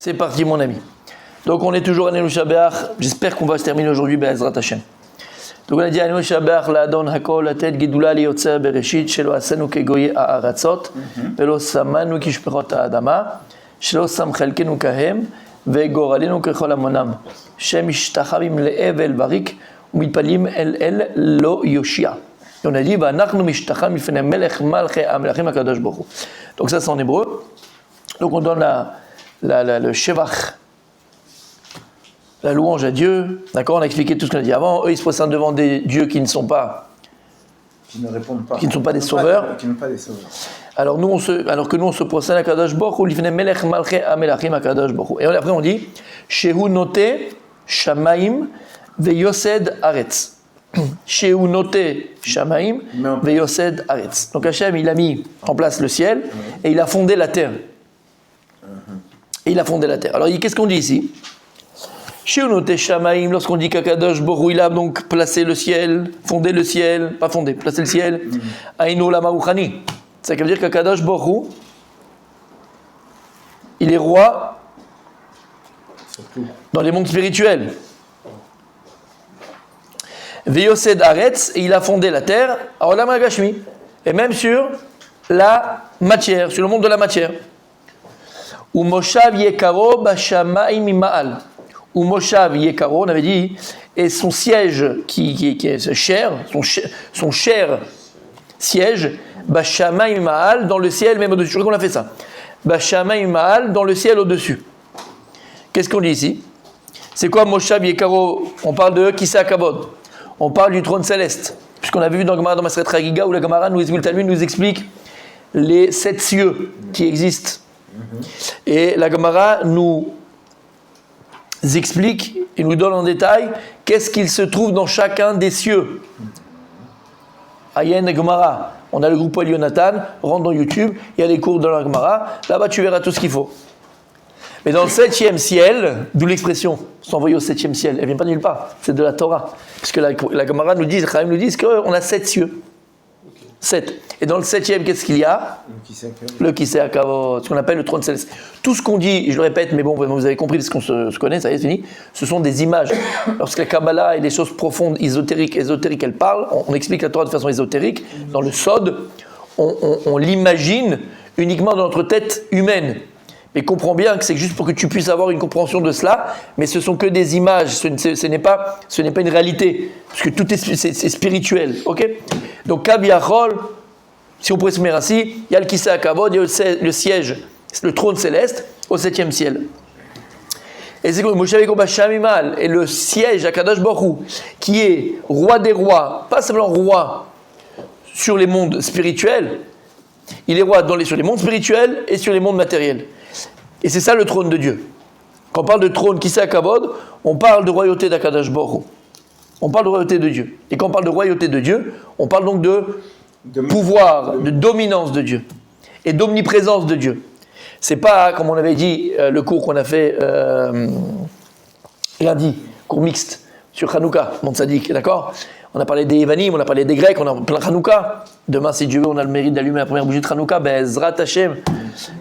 C'est parti, mon ami. Donc, on est toujours à Anu Shabbat. J'espère qu'on va se terminer aujourd'hui, Be'ezrat Hashem. Donc, on a dit Anu Shabbat, l'Adon Hakol, la tête, Gidula, Liotzer, Bereshit, Shelo Asenu Kegoye Ha'aratzot, Velo Samanu Kishperot Ha'adama, Shelo Sam Chelkenu Kahem, Ve'goralenu Kechol Hamonam, Shem Ishtachavim Le'evel Barik, Umitpalim El Lo Yoshia. Et on a dit, Va'anachnu Mishtacham Mifnei Melech Malchei HaMelachim HaKadosh Baruch Hu. Donc, ça, c'est en hébreu. Donc, on donne le Shevach, la louange à Dieu. D'accord, on a expliqué tout ce qu'on a dit avant. Eux, ils se présentent devant des dieux qui ne sont pas, qui ne répondent pas, qui ne sont pas des sauveurs. Qui n'ont pas des sauveurs. Alors que nous, on se procède à Kadosh Baruch Hu, l'ifnei melech malchei hamelachim HaKadosh Baruch Hu. Et après, on dit Shehu note shamaim veyosed aretz. Shehu note shamaim veyosed aretz. Donc Hachem, il a mis en place le ciel et il a fondé la terre. Et il a fondé la terre. Alors, qu'est-ce qu'on dit ici? Shehunote Shamaim, lorsqu'on dit qu'Akadosh Baruch Hu, il a donc placé le ciel, fondé le ciel, pas fondé, placé le ciel, Aïno Lama Uchani. Ça veut dire qu'Akadosh Baruch Hu, il est roi dans les mondes spirituels. Veyosed Aretz, et il a fondé la terre, à Olam HaGashmi, et même sur la matière, sur le monde de la matière. Ou Moshav Yekaro Bashamaim Ma'al. Ou Moshav Yekaro, on avait dit, et son siège qui est cher, son cher siège, Bashamaim Ma'al, dans le ciel même au-dessus. Je crois qu'on a fait ça. Bashamaim Ma'al, dans le ciel au-dessus. Qu'est-ce qu'on dit ici? C'est quoi Moshav Yekaro? On parle de Kisei HaKavod. On parle du trône céleste. Puisqu'on avait vu dans Gemara, dans Maseret Chagiga, où la Gemara nous explique les 7 cieux qui existent. Et la Gemara nous explique et nous donne en détail qu'est-ce qu'il se trouve dans chacun des cieux. Ayen Gemara, on a le groupe Yonatan, rentre dans YouTube, il y a les cours de la Gemara, là-bas tu verras tout ce qu'il faut. Mais dans le 7e ciel, d'où l'expression s'envoyer au 7e ciel, elle ne vient pas de nulle part, c'est de la Torah. Parce que la Gemara nous dit, les Chachamim nous disent qu'on a 7 cieux. 7. Et dans le 7e, qu'est-ce qu'il y a? Le Kisei HaKavod, ce qu'on appelle le trône céleste. Tout ce qu'on dit, je le répète, mais bon, vous avez compris parce qu'on se connaît, ça y est, c'est fini. Ce sont des images. Lorsque la Kabbalah et les choses profondes, ésotériques, elles parlent, on explique la Torah de façon ésotérique. Dans le Sod, on l'imagine uniquement dans notre tête humaine. Mais comprends bien que c'est juste pour que tu puisses avoir une compréhension de cela, mais ce sont que des images, ce n'est pas une réalité, parce que tout c'est spirituel, ok? Donc, Kabiachol, si on pourrait se mettre ainsi, il y a le Kisei HaKavod, il y a le siège, le trône céleste, au 7e ciel. Et c'est comme Moshe Bashamimal, et le siège à Kadosh Baruch Hu, qui est roi des rois, pas simplement roi sur les mondes spirituels, il est roi sur les mondes spirituels et sur les mondes matériels. Et c'est ça le trône de Dieu. Quand on parle de trône Kisei HaKavod, on parle de royauté d'Akadosh Baruch Hu. On parle de royauté de Dieu. Et quand on parle de royauté de Dieu, on parle donc de pouvoir, de dominance de Dieu et d'omniprésence de Dieu. C'est pas, comme on avait dit, le cours qu'on a fait lundi, cours mixte sur Hanouka, Mont Tzadik, d'accord? On a parlé des Yevanim, on a parlé des Grecs, on a plein de Hanouka. Demain, si Dieu veut, on a le mérite d'allumer la première bougie de Hanouka, Be'ezrat Hashem, que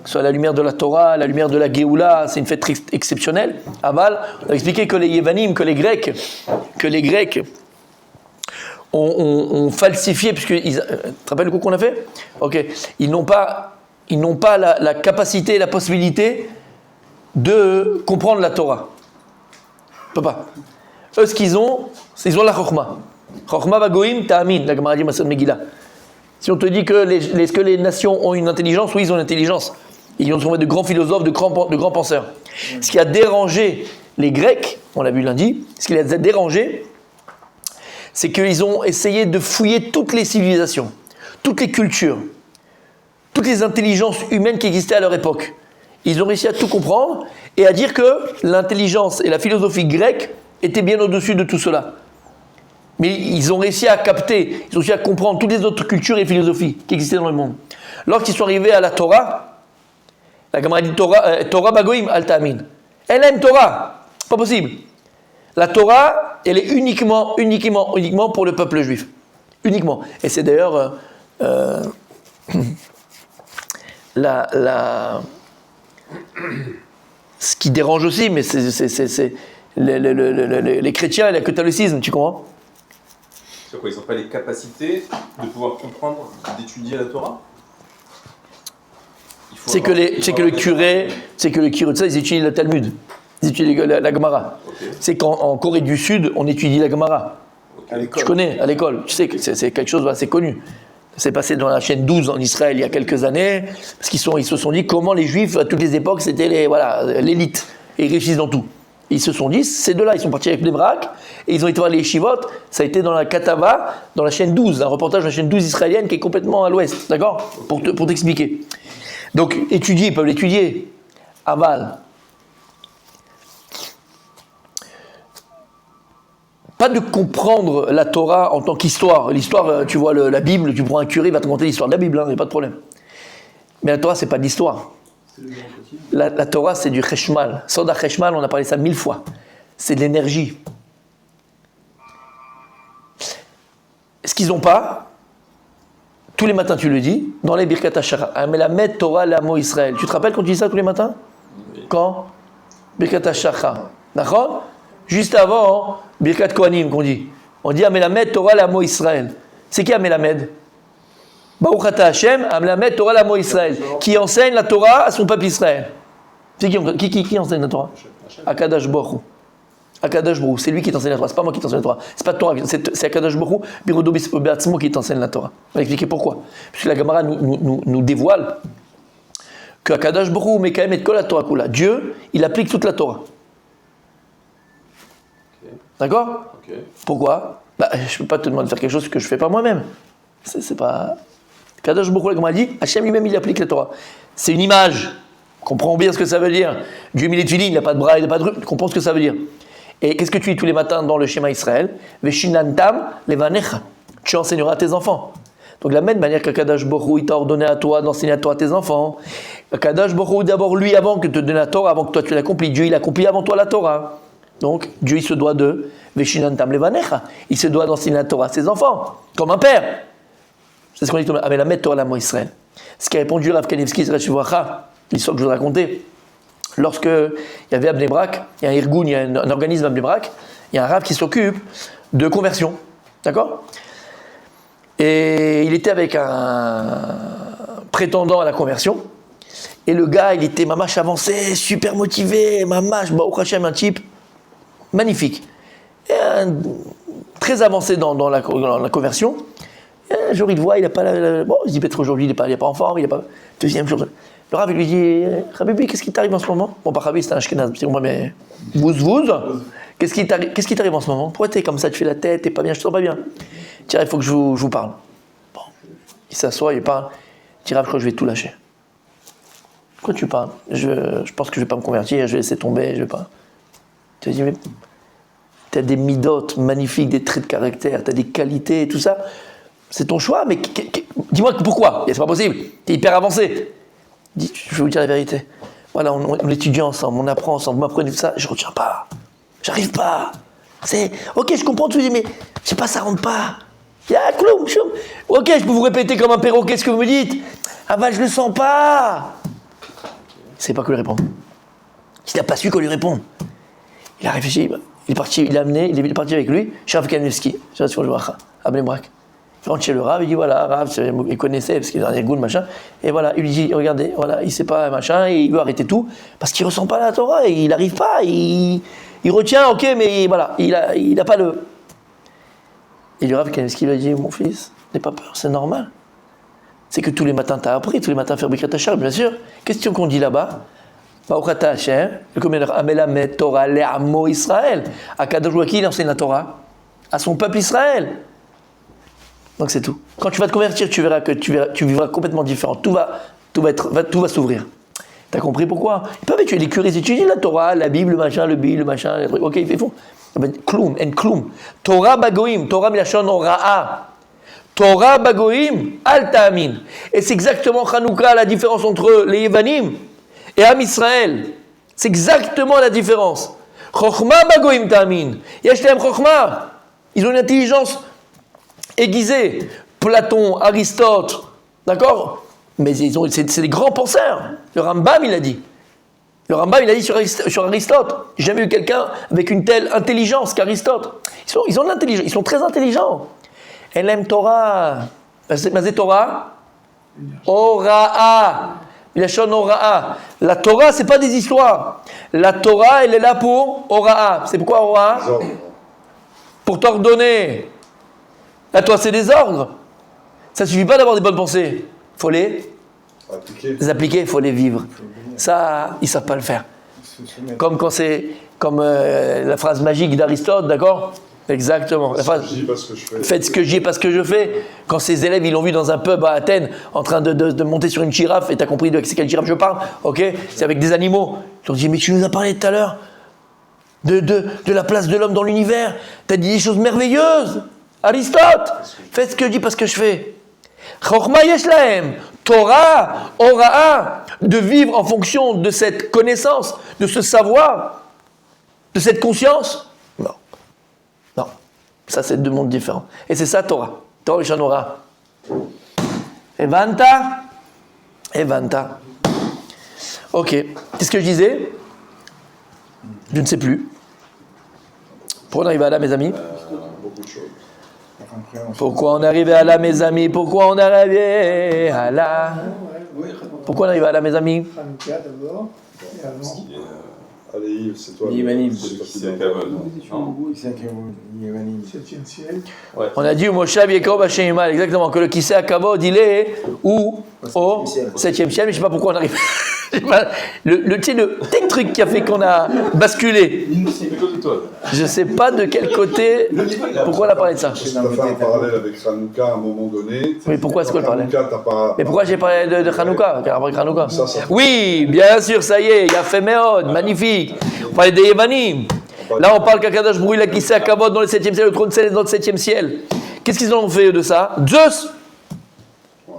ce soit la lumière de la Torah, la lumière de la Géoula, c'est une fête exceptionnelle. Aval, on a expliqué que les Yevanim, que les Grecs ont falsifié, puisque tu te rappelles le coup qu'on a fait? Ok, ils n'ont pas la capacité et la possibilité de comprendre la Torah. Ils ne peuvent pas. Eux, ce qu'ils ont la Chokhmah. Chokhmah bagoim ta'amin, la Gemara dit Masad Megillah. Si on te dit que est-ce que les nations ont une intelligence? Oui, ils ont une intelligence. Ils ont trouvé de grands philosophes, de grands penseurs. Ce qui a dérangé les Grecs, on l'a vu lundi, ce qui les a dérangés, c'est qu'ils ont essayé de fouiller toutes les civilisations, toutes les cultures, toutes les intelligences humaines qui existaient à leur époque. Ils ont réussi à tout comprendre et à dire que l'intelligence et la philosophie grecque étaient bien au-dessus de tout cela. Mais ils ont réussi à capter, ils ont réussi à comprendre toutes les autres cultures et philosophies qui existaient dans le monde. Lorsqu'ils sont arrivés à la Torah, la Gemara dit Torah bagoim al ta'amin. Elle aime Torah, pas possible. La Torah, elle est uniquement pour le peuple juif. Uniquement. Et c'est d'ailleurs Ce qui dérange aussi, mais c'est les chrétiens et le catholicisme, tu comprends? C'est quoi, ils n'ont pas les capacités de pouvoir comprendre, d'étudier la Torah? C'est que le curé, de ça, ils étudient le Talmud, ils étudient la Gemara. Okay. C'est qu'en Corée du Sud, on étudie la Gemara. Okay. Tu connais, à l'école, tu sais que c'est quelque chose d'assez connu. C'est passé dans la chaîne 12 en Israël il y a quelques années, parce qu'ils se sont dit comment les Juifs, à toutes les époques, c'était l'élite, et ils réussissent dans tout. Ils se sont dit, ces deux-là, ils sont partis avec les Brak, et ils ont été voir les yeshivot, ça a été dans la Katava, dans la chaîne 12, un reportage de la chaîne 12 israélienne qui est complètement à l'ouest, d'accord? Pour t'expliquer. Donc, étudier, ils peuvent l'étudier. Aval. Pas de comprendre la Torah en tant qu'histoire. L'histoire, tu vois, la Bible, tu prends un curé, il va te raconter l'histoire de la Bible, il n'y a pas de problème. Mais la Torah, c'est pas de l'histoire. La Torah, c'est du cheshmal. Soda cheshmal, on a parlé ça 1000 fois. C'est de l'énergie. Ce qu'ils n'ont pas, tous les matins tu le dis, dans les Birkat HaShachar, Amelamed Torah Lamo Israël. Tu te rappelles quand tu dis ça tous les matins? Oui. Quand? Birkat HaShachar. D'accord? Juste avant, Birkat Kohanim qu'on dit. On dit Amelamed Torah Lamo Israël. C'est qui Amelamed? Baruch Ata Hashem, Amelamed Torah Lamo Israël. Qui enseigne la Torah à son peuple Israël. C'est qui enseigne la Torah? Akadosh Baruch Hu. Akadosh Baruch Hu, c'est lui qui t'enseigne la Torah, c'est pas moi qui t'enseigne la Torah. C'est pas Torah, c'est Akadosh Baruch Hu, Birodo Be'atzmo qui t'enseigne la Torah. On va expliquer pourquoi. Parce que la Gemara nous dévoile que Akadosh Baruch Hu Mekayem et Kol HaTorah Kula. Dieu, il applique toute la Torah. Okay. D'accord? Okay. Pourquoi? Je peux pas te demander de faire quelque chose que je fais pas moi-même. C'est pas... Akadosh Baruch Hu, la Gemara dit, Hachem lui-même, il applique la Torah. C'est une image. Comprends bien ce que ça veut dire. Dieu, il étudie, il n'a pas de bras, il n'a pas de rues. Comprends ce que ça veut dire. Et qu'est-ce que tu dis tous les matins dans le schéma Israël? Veshinantam levanecha. Tu enseigneras à tes enfants. Donc de la même manière qu'Akadosh Baruch Hu, il t'a ordonné à toi d'enseigner à toi à tes enfants. Akadosh Baruch Hu, d'abord lui, avant que te donne la Torah, avant que toi tu l'accomplis. Dieu, il accomplit avant toi la Torah. Donc Dieu, il se doit de Veshinantam levanecha. Il se doit d'enseigner la Torah à ses enfants, comme un père. C'est ce qu'on dit avec la Met Torah Lamo Israël. Ce qui a répondu Rav Kanevski, l'histoire que je vous ai racontée. Lorsque il y avait à Bnei Brak, il y a un irgun, il y a un organisme à Bnei Brak, il y a un rav qui s'occupe de conversion, d'accord? Et il était avec un prétendant à la conversion, et le gars, il était mamache avancé, super motivé, mamache, Baruch Hashem, un type magnifique, et très avancé dans la conversion. Et un jour, il le voit, il n'a pas bon, il se dit peut-être aujourd'hui, il n'est pas en forme, il n'est pas... Deuxième jour... Le Rav, il lui dit, Habibi, qu'est-ce qui t'arrive en ce moment? Bon, pas Habibi, c'est un Ashkenaz, c'est moi, mais... Bouz, qu'est-ce qui t'arrive en ce moment? Pourquoi t'es comme ça, tu fais la tête, t'es pas bien, je te sens pas bien. Tiens, il faut que je vous parle. Bon, il s'assoit, il parle. Il dit, Rav, je crois que je vais tout lâcher. Pourquoi tu parles? Je pense que je vais pas me convertir, je vais laisser tomber, je vais pas... Tu dis, mais... T'as des midotes magnifiques, des traits de caractère, t'as des qualités, tout ça. C'est ton choix, mais dis-moi pourquoi? C'est pas possible, t'es hyper avancé. Dis, je vais vous dire la vérité. Voilà, on étudie ensemble, on apprend ensemble, vous m'apprenez tout ça, je retiens pas. J'arrive pas. C'est, ok, je comprends tout, mais je sais pas, ça rentre pas. Ok, je peux vous répéter comme un perroquet ce que vous me dites. Ah bah, je le sens pas. C'est pas que lui répondre. Il n'a pas su qu'on lui réponde. Il a réfléchi, il est parti, il est parti avec lui, chez Rav Kanevski, à Bnei Brak. Il rentre chez le Rav, il dit voilà, Rav, il connaissait parce qu'il a des goûts, machin. Et voilà, il lui dit regardez, voilà, il sait pas, machin, et il veut arrêter tout parce qu'il ressent pas la Torah, et il n'arrive pas, il retient, ok, mais voilà, il a pas le. Et le Rav Kanevski lui a dit mon fils, n'aie pas peur, c'est normal. C'est que tous les matins t'as appris, tous les matins faire Birkat HaShachar, bien sûr. Question qu'on dit là-bas. Baruch Ata Hashem, le combien Amelamed Torah Le'amo Israël. Akadosh Baruch Hu, il enseigne la Torah à son peuple Israël. Donc c'est tout. Quand tu vas te convertir, tu verras que tu vivras complètement différent. Tout va s'ouvrir. T'as compris pourquoi? Ils peuvent étudier, les curés étudient la Torah, la Bible, le machin, les trucs. Ok, ils font. Kloum, en kloum. Torah bagoim, Torah milachon ora'a. Torah bagoim, al ta'amin. Et c'est exactement Hanouka, la différence entre les Yevanim et Am Israël. C'est exactement la différence. Chochma bagoim ta'amin. Yesh lehem chochma. Ils ont une intelligence aiguisé, Platon, Aristote, d'accord? Mais c'est des grands penseurs. Le Rambam, il a dit. Le Rambam, il a dit sur Aristote, j'ai jamais eu quelqu'un avec une telle intelligence qu'Aristote. Ils ont de l'intelligence, ils sont très intelligents. Elem Torah. Mazé Torah Ora'a. Milachon Ora'a. La Torah, c'est pas des histoires. La Torah, elle est là pour Ora'a. C'est pourquoi Ora'a? Pour t'ordonner. La Torah, c'est des ordres. Ça suffit pas d'avoir des bonnes pensées. Il faut les appliquer, il faut les vivre. Ça, ils savent pas le faire. Comme quand c'est comme la phrase magique d'Aristote, d'accord? Exactement. La phrase, faites ce que je dis, pas ce que je fais. Quand ses élèves, ils l'ont vu dans un pub à Athènes, en train de monter sur une girafe, et tu as compris de c'est quelle girafe je parle, ok? C'est avec des animaux. Ils ont dit, mais tu nous as parlé tout à l'heure de la place de l'homme dans l'univers. Tu as dit des choses merveilleuses. Aristote, faites ce que je dis, pas ce que je fais. Chochma yesh lahem, Torah, Ora'a, de vivre en fonction de cette connaissance, de ce savoir, de cette conscience. Non, ça c'est deux mondes différents. Et c'est ça Torah. Torah et Orah. Evanta. Ok. Qu'est-ce que je disais? Je ne sais plus. Pourquoi on arrive à là, mes amis? Beaucoup de choses. Pourquoi on est arrivé à là, mes amis? Pourquoi on est arrivé à là? Pourquoi on est arrivé à là, mes amis? Hanouka d'abord, et avant. Allez Yves, c'est toi. Yévanim, c'est toi qui c'est donne. Kavod. Septième ciel. On a dit Moshav Yekov Hashem Imal, exactement, que le Kisei Akavod, il est où? Au 7e ciel, mais je ne sais pas pourquoi on arrive. Tu sais, le petit truc qui a fait qu'on a basculé. Je ne sais pas de quel côté, pourquoi on a parlé de ça. Tu as fait un parallèle avec Hanouka à un moment donné. Oui, pourquoi est-ce qu'on le parlait? Hanouka, t'as pas... Mais pourquoi j'ai parlé de Hanouka? Après Hanouka. Ça. Oui, bien sûr, ça y est, il a fait Meod, magnifique. On parlait des Yevanim. Là, on parle qu'Akadosh Brou, il a Kisei Akavod dans le 7e ciel, le trône céleste dans le 7e ciel. Qu'est-ce qu'ils en ont fait de ça? Zeus,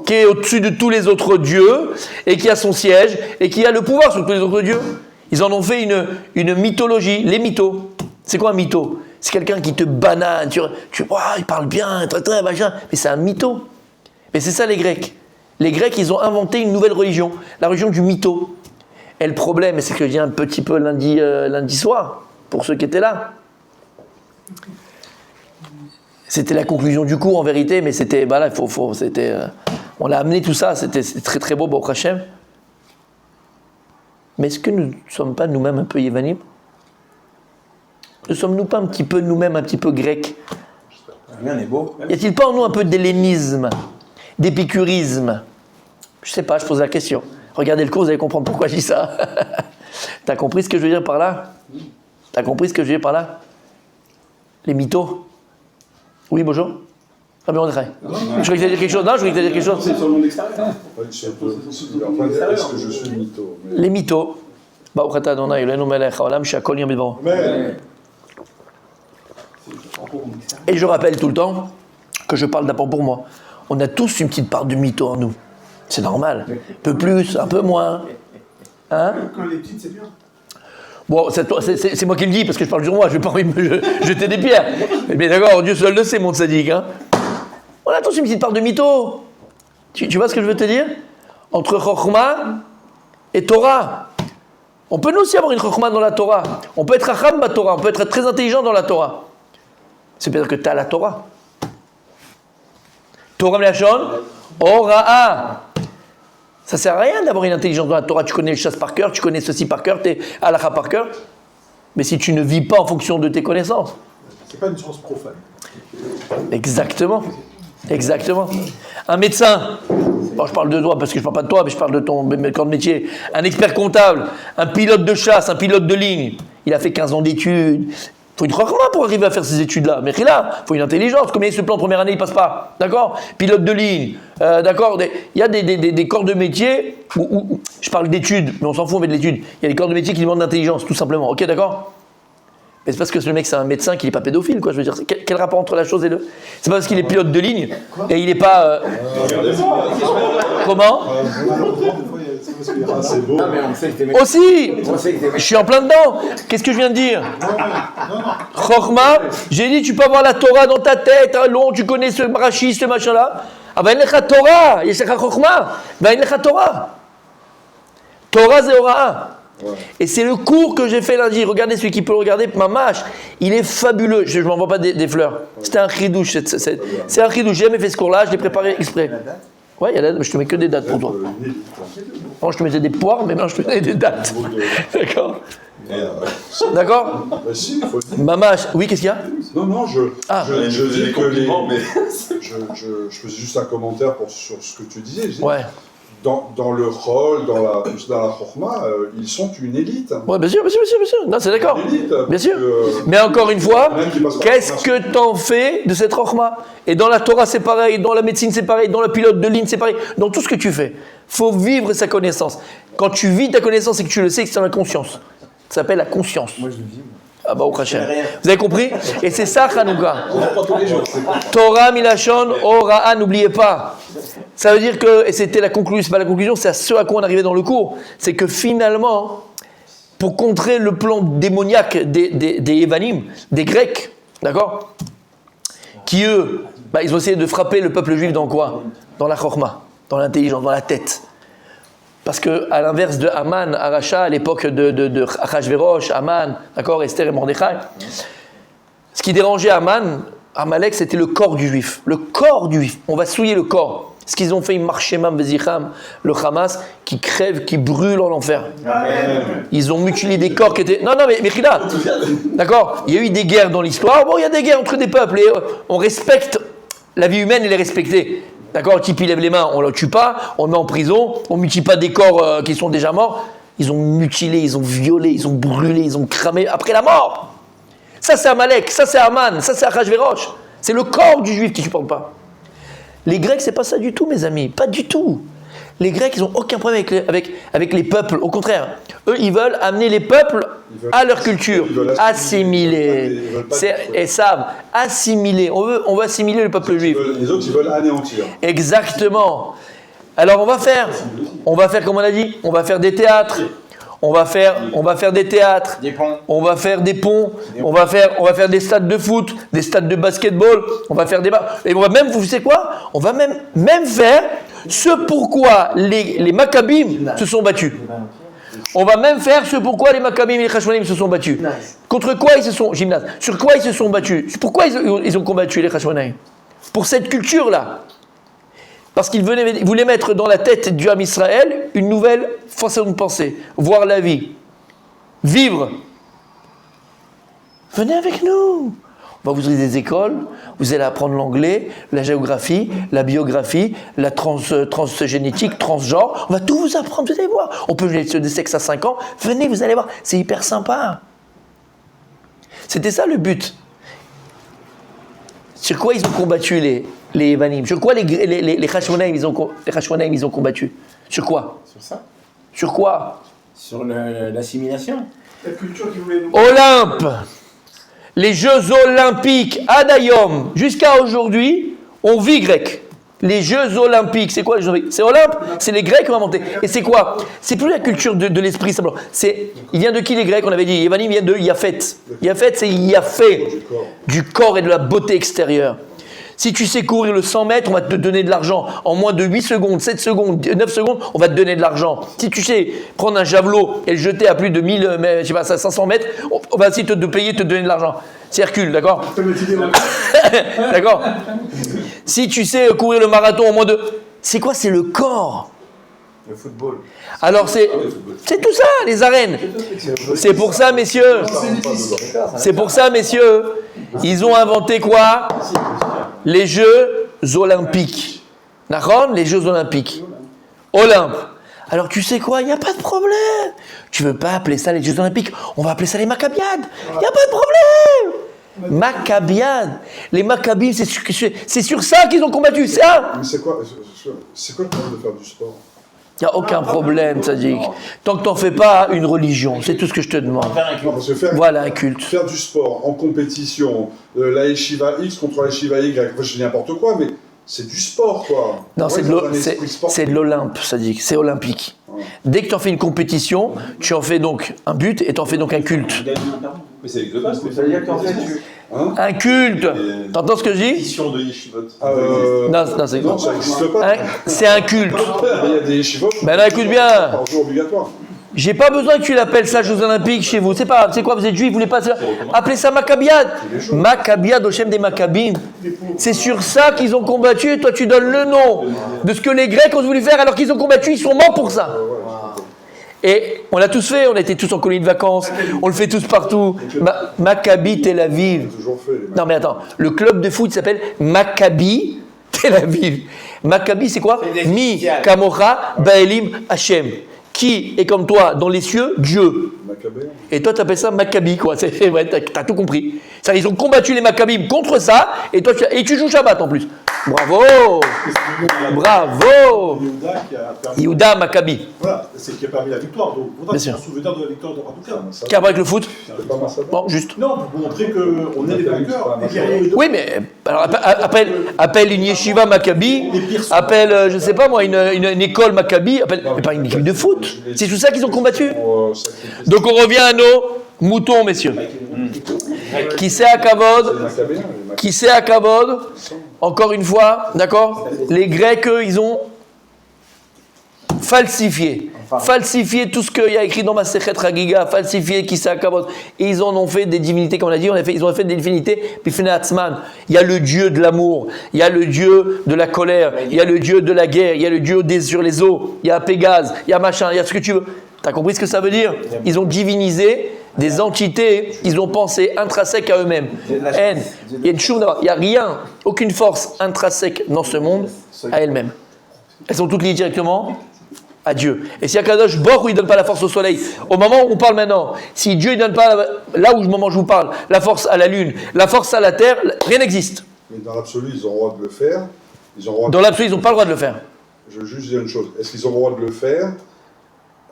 qui est au-dessus de tous les autres dieux, et qui a son siège, et qui a le pouvoir sur tous les autres dieux. Ils en ont fait une mythologie, les mythos. C'est quoi un mytho? C'est quelqu'un qui te banane, tu il parle bien, très, machin, mais c'est un mytho. Mais c'est ça les Grecs. Les Grecs, ils ont inventé une nouvelle religion, la religion du mytho. Et le problème, et c'est ce que je dis un petit peu lundi soir, pour ceux qui étaient là, c'était la conclusion du cours en vérité, mais c'était, on a amené tout ça, c'était très très beau, Baruch Hashem. Mais est-ce que nous ne sommes pas nous-mêmes un peu Yevanim? Ne sommes-nous pas un petit peu nous-mêmes, un petit peu grecs? Rien n'est beau. Y a-t-il pas en nous un peu d'hellénisme, d'épicurisme? Je sais pas, je pose la question. Regardez le cours, vous allez comprendre pourquoi je dis ça. T'as compris ce que je veux dire par là? T'as compris ce que je veux dire par là? Les mythos. Oui, bonjour. Très bien, on est prêt. Je croyais que tu allais dire quelque chose. Non, je croyais que tu allais dire quelque chose. C'est sur le monde extérieur. En fait, est-ce que je suis mytho? Les mythos. Baruch atah Adonai Eloheinu melech haolam she'akol nהיה bidbaro. Mais... Et je rappelle tout le temps que je parle d'abord pour moi. On a tous une petite part de mytho en nous. C'est normal. Un peu plus, un peu moins. Hein? Quand les petites, c'est bien. Bon, c'est moi qui le dis parce que je parle sur moi. Je n'ai pas envie de me jeter des pierres. Mais d'accord, Dieu seul le sait, mon sadique. Hein? On a tous une petite part de mytho. Tu vois ce que je veux te dire? Entre Chokhmah et Torah. On peut nous aussi avoir une Chokhmah dans la Torah. On peut être Chacham ba Torah. On peut être très intelligent dans la Torah. C'est peut-être que tu as la Torah. Torah Melachon, Ora'a. Ça sert à rien d'avoir une intelligence dans la Torah. Tu connais le chasse par cœur, tu connais ceci par cœur, tu es halakha par cœur. Mais si tu ne vis pas en fonction de tes connaissances. C'est pas une science profane. Exactement. Exactement. Un médecin, bon, je parle de toi parce que je ne parle pas de toi, mais je parle de ton corps de métier. Un expert comptable, un pilote de chasse, un pilote de ligne. Il a fait 15 ans d'études. Il faut une croix pour arriver à faire ces études-là. Mais là, il faut une intelligence. Combien il se plante en première année, il ne passe pas. D'accord? Pilote de ligne. D'accord? Il y a des corps de métier où je parle d'études, mais on s'en fout, on fait de l'étude. Il y a des corps de métier qui demandent d'intelligence, tout simplement. Ok, d'accord? Mais c'est parce que ce mec, c'est un médecin qu'il n'est pas pédophile, quoi. Je veux dire, quel rapport entre la chose et le. C'est pas parce qu'il est pilote de ligne et il n'est pas. Comment? C'est beau. Non, mais on sait que t'es Aussi, je suis en plein dedans. Qu'est-ce que je viens de dire? Chokhmah, j'ai dit, tu peux avoir la Torah dans ta tête, hein, long, tu connais ce Rashi, ce machin-là. Ah ben, il y a Torah, il y a Chokhmah, ben il y a Torah. Torah, c'est Ora'a. Ouais. Et c'est le cours que j'ai fait lundi. Regardez celui qui peut le regarder, mamash. Il est fabuleux. Je ne m'envoie pas des fleurs. C'était un chidouche. C'est un chidouche. J'ai jamais fait ce cours-là. Je l'ai préparé exprès. Ouais, il y a la date, mais je te mets que des dates pour toi. Une élite. Avant, je te mettais des poires, mais maintenant, je te mets des dates. D'accord. D'accord. Bah si, il faut le dire. Mamash. Oui, qu'est-ce qu'il y a? Non, je J'ai dis que les... mais Je faisais juste un commentaire sur ce que tu disais. Je dis, Ouais. Dans le rôle, dans la chorma, ils sont une élite. Ouais, bien sûr. Non, c'est d'accord. Une élite, Bien sûr. parce que, Mais encore une fois, même qui passe par qu'est-ce la que t'en fais de cette rochma? Et dans la Torah, c'est pareil, dans la médecine, c'est pareil, dans la pilote de ligne, c'est pareil, dans tout ce que tu fais. Faut vivre sa connaissance. Quand tu vis ta connaissance et que tu le sais, que c'est dans la conscience. Ça s'appelle la conscience. Moi, je le vis. Ah bah, au Hachem. Vous avez compris? Et c'est ça, Hanouka. on apprend tous les jours. Torah, Milachon, Ora'a, n'oubliez pas. Ça veut dire que, et c'était la conclusion, c'est pas la conclusion, c'est à ce à quoi on arrivait dans le cours, c'est que finalement, pour contrer le plan démoniaque des Évanim, des Grecs, d'accord, qui eux, ils ont essayé de frapper le peuple juif dans quoi? Dans la chorma, dans l'intelligence, dans la tête. Parce que, à l'inverse de Haman, Aracha, à l'époque de Achashverosh, Haman, d'accord, Esther et Mordechai, ce qui dérangeait Haman, Amalek, c'était le corps du juif. Le corps du juif. On va souiller le corps. Ce qu'ils ont fait, ils marchaient même, le Hamas, qui crève, qui brûle en enfer. Ils ont mutilé des corps qui étaient. Non, mais Khida, d'accord. Il y a eu des guerres dans l'histoire. Bon, il y a des guerres entre des peuples et on respecte. La vie humaine, elle est respectée. D'accord, le type il lève les mains, on ne le tue pas, on le met en prison, on ne mutile pas des corps qui sont déjà morts. Ils ont mutilé, ils ont violé, ils ont brûlé, ils ont cramé après la mort. Ça c'est Amalek, ça c'est Haman, ça c'est Achashverosh. C'est le corps du juif qui ne supporte pas. Les Grecs, c'est pas ça du tout, mes amis, pas du tout. Les Grecs, ils n'ont aucun problème avec les peuples, au contraire. Eux, ils veulent amener les peuples à leur culture, assimiler. Et savent, assimiler. On veut assimiler le peuple juif. Les autres, ils veulent anéantir. Exactement. Alors on va faire comme on a dit, on va faire des théâtres. On va faire des théâtres, Des ponts. on va faire des ponts, on va faire des stades de foot, des stades de basketball, on va faire des et on va même, vous savez quoi? On va même faire ce pourquoi les Maccabim se sont battus. On va même faire ce pourquoi les Maccabim et les Hashmonaïm se sont battus. Contre quoi ils se sont sur quoi ils se sont battus? Pourquoi ils ont combattu les Hashmonaïm? Pour cette culture-là. Parce qu'ils voulaient mettre dans la tête du Ham Israël une nouvelle façon de penser, voir la vie, vivre. Venez avec nous. On va vous ouvrir des écoles, vous allez apprendre l'anglais, la géographie, la biographie, la transgénétique, transgenre. On va tout vous apprendre, vous allez voir. On peut venir des sexes à 5 ans. Venez, vous allez voir, c'est hyper sympa. C'était ça le but. Sur quoi ils ont combattu les Évanim? Sur quoi les Hashmonaïm ils ont combattu? Sur quoi? Sur ça. Sur quoi? Sur l'assimilation. La culture qui voulait nous... Olympe. Les Jeux Olympiques, Adayom, jusqu'à aujourd'hui, on vit grec. Les Jeux Olympiques, c'est quoi les Jeux Olympiques? C'est Olympe, c'est les Grecs qui ont inventé. Et c'est quoi? C'est plus la culture de l'esprit simplement. Il vient de qui les Grecs? On avait dit, Évanim vient de Yafet. Yafet, c'est Yafé, du corps et de la beauté extérieure. Si tu sais courir le 100 mètres, on va te donner de l'argent. En moins de 8 secondes, 7 secondes, 9 secondes, on va te donner de l'argent. Si tu sais prendre un javelot et le jeter à plus de 500 mètres, on va aussi te payer, te donner de l'argent. C'est Hercule, d'accord? D'accord. Si tu sais courir le marathon en moins de... C'est quoi? C'est le corps. Le football. Alors c'est tout ça, les arènes. C'est pour ça, messieurs. C'est pour ça, messieurs. Ils ont inventé quoi? Les Jeux Olympiques. D'accord? Les Jeux Olympiques. Olympe. Alors tu sais quoi? Il n'y a pas de problème. Tu veux pas appeler ça les Jeux Olympiques? On va appeler ça les Maccabiades. Il n'y a pas de problème. Maccabiades. Les Maccabim, c'est sur ça qu'ils ont combattu, ça. Mais c'est quoi le problème de faire du sport? Il n'y a aucun problème, Sadiq. Tant que tu n'en fais pas une religion, c'est tout ce que je te demande. Non, parce que Voilà un culte. Faire du sport en compétition, la Yeshiva X contre la Yeshiva Y, je dis n'importe quoi, mais c'est du sport, quoi. Non, Ouais, c'est de l'Olympe, Sadiq. C'est olympique. Ouais. Dès que tu en fais une compétition, tu en fais donc un but et tu en fais donc un culte. Mais c'est l'exode. Ça veut dire qu'en fait, un culte. T'entends ce que je dis? Édition de Yeshivot. Non, c'est non, ça n'existe pas. C'est un culte. Il y a des Yeshivot. Ben là, écoute bien. Par jour obligatoire. J'ai pas besoin que tu l'appelles ça Jeux Olympiques chez vous. C'est pas grave. C'est quoi, vous êtes juifs, vous voulez pas ça? Appelez ça Maccabiad. Maccabiad au Shem des Maccabim. C'est sur ça qu'ils ont combattu et toi tu donnes le nom de ce que les Grecs ont voulu faire alors qu'ils ont combattu, ils sont morts pour ça. Et on l'a tous fait, on a été tous en colonie de vacances, on le fait tous partout. Maccabi Tel Aviv. Toujours fait. Les Non mais attends, le club de foot s'appelle Maccabi Tel Aviv. Maccabi c'est quoi? Mi Kamocha Baelim Hashem. Qui est comme toi dans les cieux? Dieu. Maccabéens. Et toi, tu appelles ça Maccabi, quoi. C'est vrai, t'as tout compris. Ça, ils ont combattu les Maccabim contre ça, et toi, tu joues Shabbat en plus. Bravo! Bravo! Yehuda qui a permis. Yehuda Maccabi. Voilà, c'est qui a permis la victoire. Donc, Bien c'est sûr. un souvenir de la victoire en tout cas. Qui a avec le foot? C'est pas Massada. Bon, juste. Non, pour montrer qu'on est les vainqueurs. Et qu'il y a eu Oui, mais alors, appelle une yeshiva Maccabi, appelle, je sais pas moi, une école Maccabi, mais pas une équipe de foot. C'est tout ça qu'ils ont combattu. Donc on revient à nos moutons, messieurs. Qui sait à Kavod? Qui sait à Kavod? Encore une fois, d'accord? Les Grecs, eux, ils ont falsifié tout ce qu'il y a écrit dans Masechet Chagiga, falsifié qui sait à Kavod. Et ils en ont fait des divinités, comme on a dit, ils ont fait des divinités. Puis Atzman, il y a le Dieu de l'amour, il y a le Dieu de la colère, il y a le Dieu de la guerre, il y a le Dieu sur les eaux, il y a Pégase, il y a machin, il y a ce que tu veux. T'as compris ce que ça veut dire? Ils ont divinisé des entités, ils ont pensé intrinsèques à eux-mêmes. Il n'y a rien, aucune force intrinsèque dans ce monde à elles-mêmes. Elles sont toutes liées directement à Dieu. Et si Akadosh Baruch Hu, il ne donne pas la force au soleil, au moment où on parle maintenant, si Dieu ne donne pas, là où au moment où je vous parle, la force à la lune, la force à la terre, rien n'existe. Mais dans l'absolu, ils ont le droit de le faire. Dans l'absolu, ils n'ont pas le droit de le faire. Je veux juste dire une chose. Est-ce qu'ils ont le droit de le faire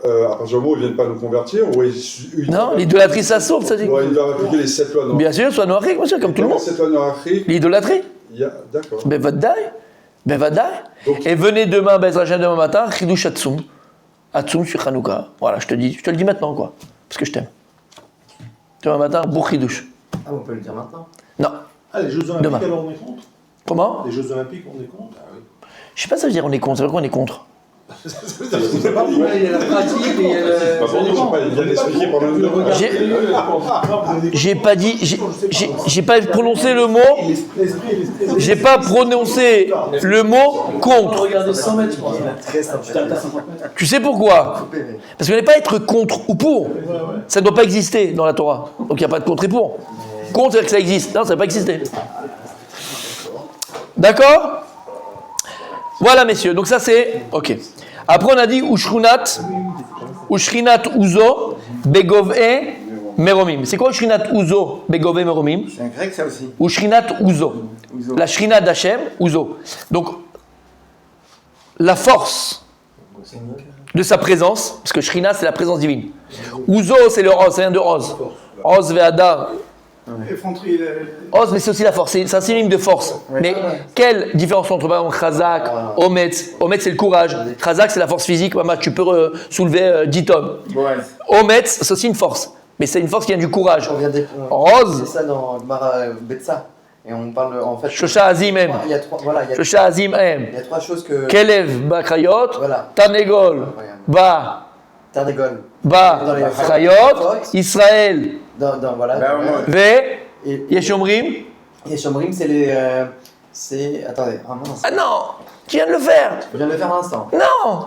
à partir du moment où ils ne viennent pas nous convertir ou Non, l'idolâtrie, ça sauve, ça dit. Ils doivent appliquer les 7 lois. Bien sûr, soit noirique, bien sûr, comme tout le monde. Les 7 lois noiriques. L'idolâtrie. D'accord. Ben Vadaï. Et venez demain, demain matin, Chidush Atsum. Atsum sur Hanouka. Voilà, je te le dis maintenant, quoi. Parce que je t'aime. Demain matin, Bour Chidush. Ah, on peut le dire maintenant. Non. Ah, les Jeux Olympiques, Demain. alors on est contre? Comment? Les Jeux Olympiques, on est contre? Je sais pas, ça veut dire on est contre. Ça veut dire qu'on est contre. C'est pas pour Il y a la pratique et il y a Je sais pas, il vient d'expliquer pendant une heure. J'ai pas dit. J'ai pas prononcé le mot. J'ai pas prononcé le mot contre. Regardez 100 mètres, je pense. Tu sais pourquoi? Parce qu'on n'est pas être contre ou pour. Ça ne doit pas exister dans la Torah. Donc il n'y a pas de contre et pour. Contre, c'est que ça existe. Non, ça ne doit pas exister. D'accord? Voilà, messieurs. Donc ça, c'est... OK. Après, on a dit Ushrinat Uzo, Begove Meromim. C'est quoi Ushrinat Uzo, Begove Meromim? C'est un grec, ça aussi. Ushrinat Uzo. La Shrina d'Hachem, Uzo. Donc, la force de sa présence, parce que Shrina, c'est la présence divine. Uzo, c'est le rose, ça vient de rose. Rose ve'adar. effronterie. Oz, mais c'est aussi la force, c'est un synonyme de force. Mais quelle différence entre par exemple Chazak, Ometz? Ometz, c'est le courage. Chazak, c'est la force physique. Maman, tu peux soulever 10 tonnes. Ouais. Ometz, c'est aussi une force. Mais c'est une force qui vient du courage. On vient Rose. C'est ça dans Gemara Betsa. Et on parle en fait. Shosha Azim M. Il y a trois, voilà, il y a, Shosha Azim M. il y a trois choses que. Kelev, Ba Krayot, Voilà. Tanegol, Ba, Tarnegol. Ba, Dans les- Krayot, Israël, Voilà. Bah, ouais. Ve, Et Yeshomrim. et Shomrim, c'est les. C'est. Attendez. Ah mince. Ah non, tu viens de le faire. Je viens de le faire un instant. Non,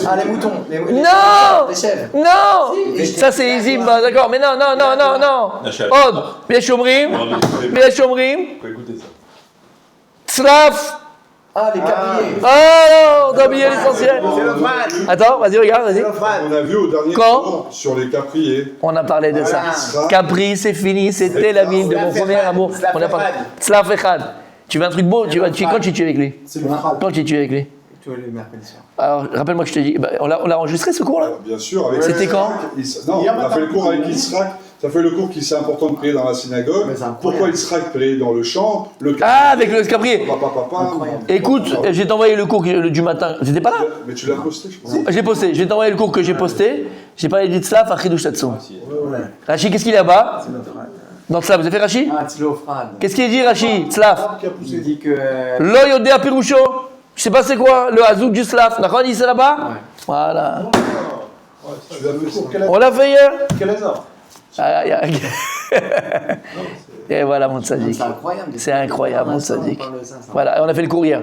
Ah, les moutons. Non. Les chèvres. non. Si. Ça c'est Izim, bah, d'accord, mais non. Nachal. Od, Yeshomrim, Yeshomrim, Faut écouter ça. Tzlaf. Ah, les cabriers. Ah non, t'as oublié l'essentiel. C'est le fan. Attends, vas-y, regarde, vas-y. On a vu au dernier Quand cours sur les capriers. On a parlé de ça. Ah. Capri, c'est fini, c'était la ville de mon premier amour. On a parlé. Tzlaf Echad. Tu veux un truc beau? Quand tu es avec lui? C'est le frap. Quand tu es avec lui? Tous les mercredis soirs. Alors, rappelle-moi que je te dis. Bah, on l'a enregistré ce cours-là? Bien sûr, avec C'était quand? Non, on a fait le cours avec Yitzhak. Ça fait le cours qui c'est important de prier dans la synagogue. Mais c'est incroyable. Pourquoi Yitzhak priait dans le champ? Ah, avec le Capri. Papa. Incroyable. Écoute, je vais t'envoyer le cours du matin. J'étais pas là? Mais tu l'as posté, je pense. Je l'ai posté. Je vais t'envoyer le cours que j'ai posté. J'ai parlé d'Itzlaf à Chidush Tatsum. Rachi, qu'est-ce qu'il y a là-bas? Dans Tzlaf, vous avez fait Rachi? Ah, Tzlofrad. Qu'est-ce qu'il dit Rachi? Tzlaf. Qui a Il poussé. dit que. Lo Yodea Pirusho. Je sais pas c'est quoi, le Hazouk du Tzlaf. D'accord, il dit ça là-bas? Ouais. Voilà. Tu l'as fait ça. On l'a fait hier. Quel hasard. Ah, et voilà mon tzaddik. C'est incroyable. C'est incroyable, mon tzaddik. On parle de ça. Voilà, on a fait le cours hier.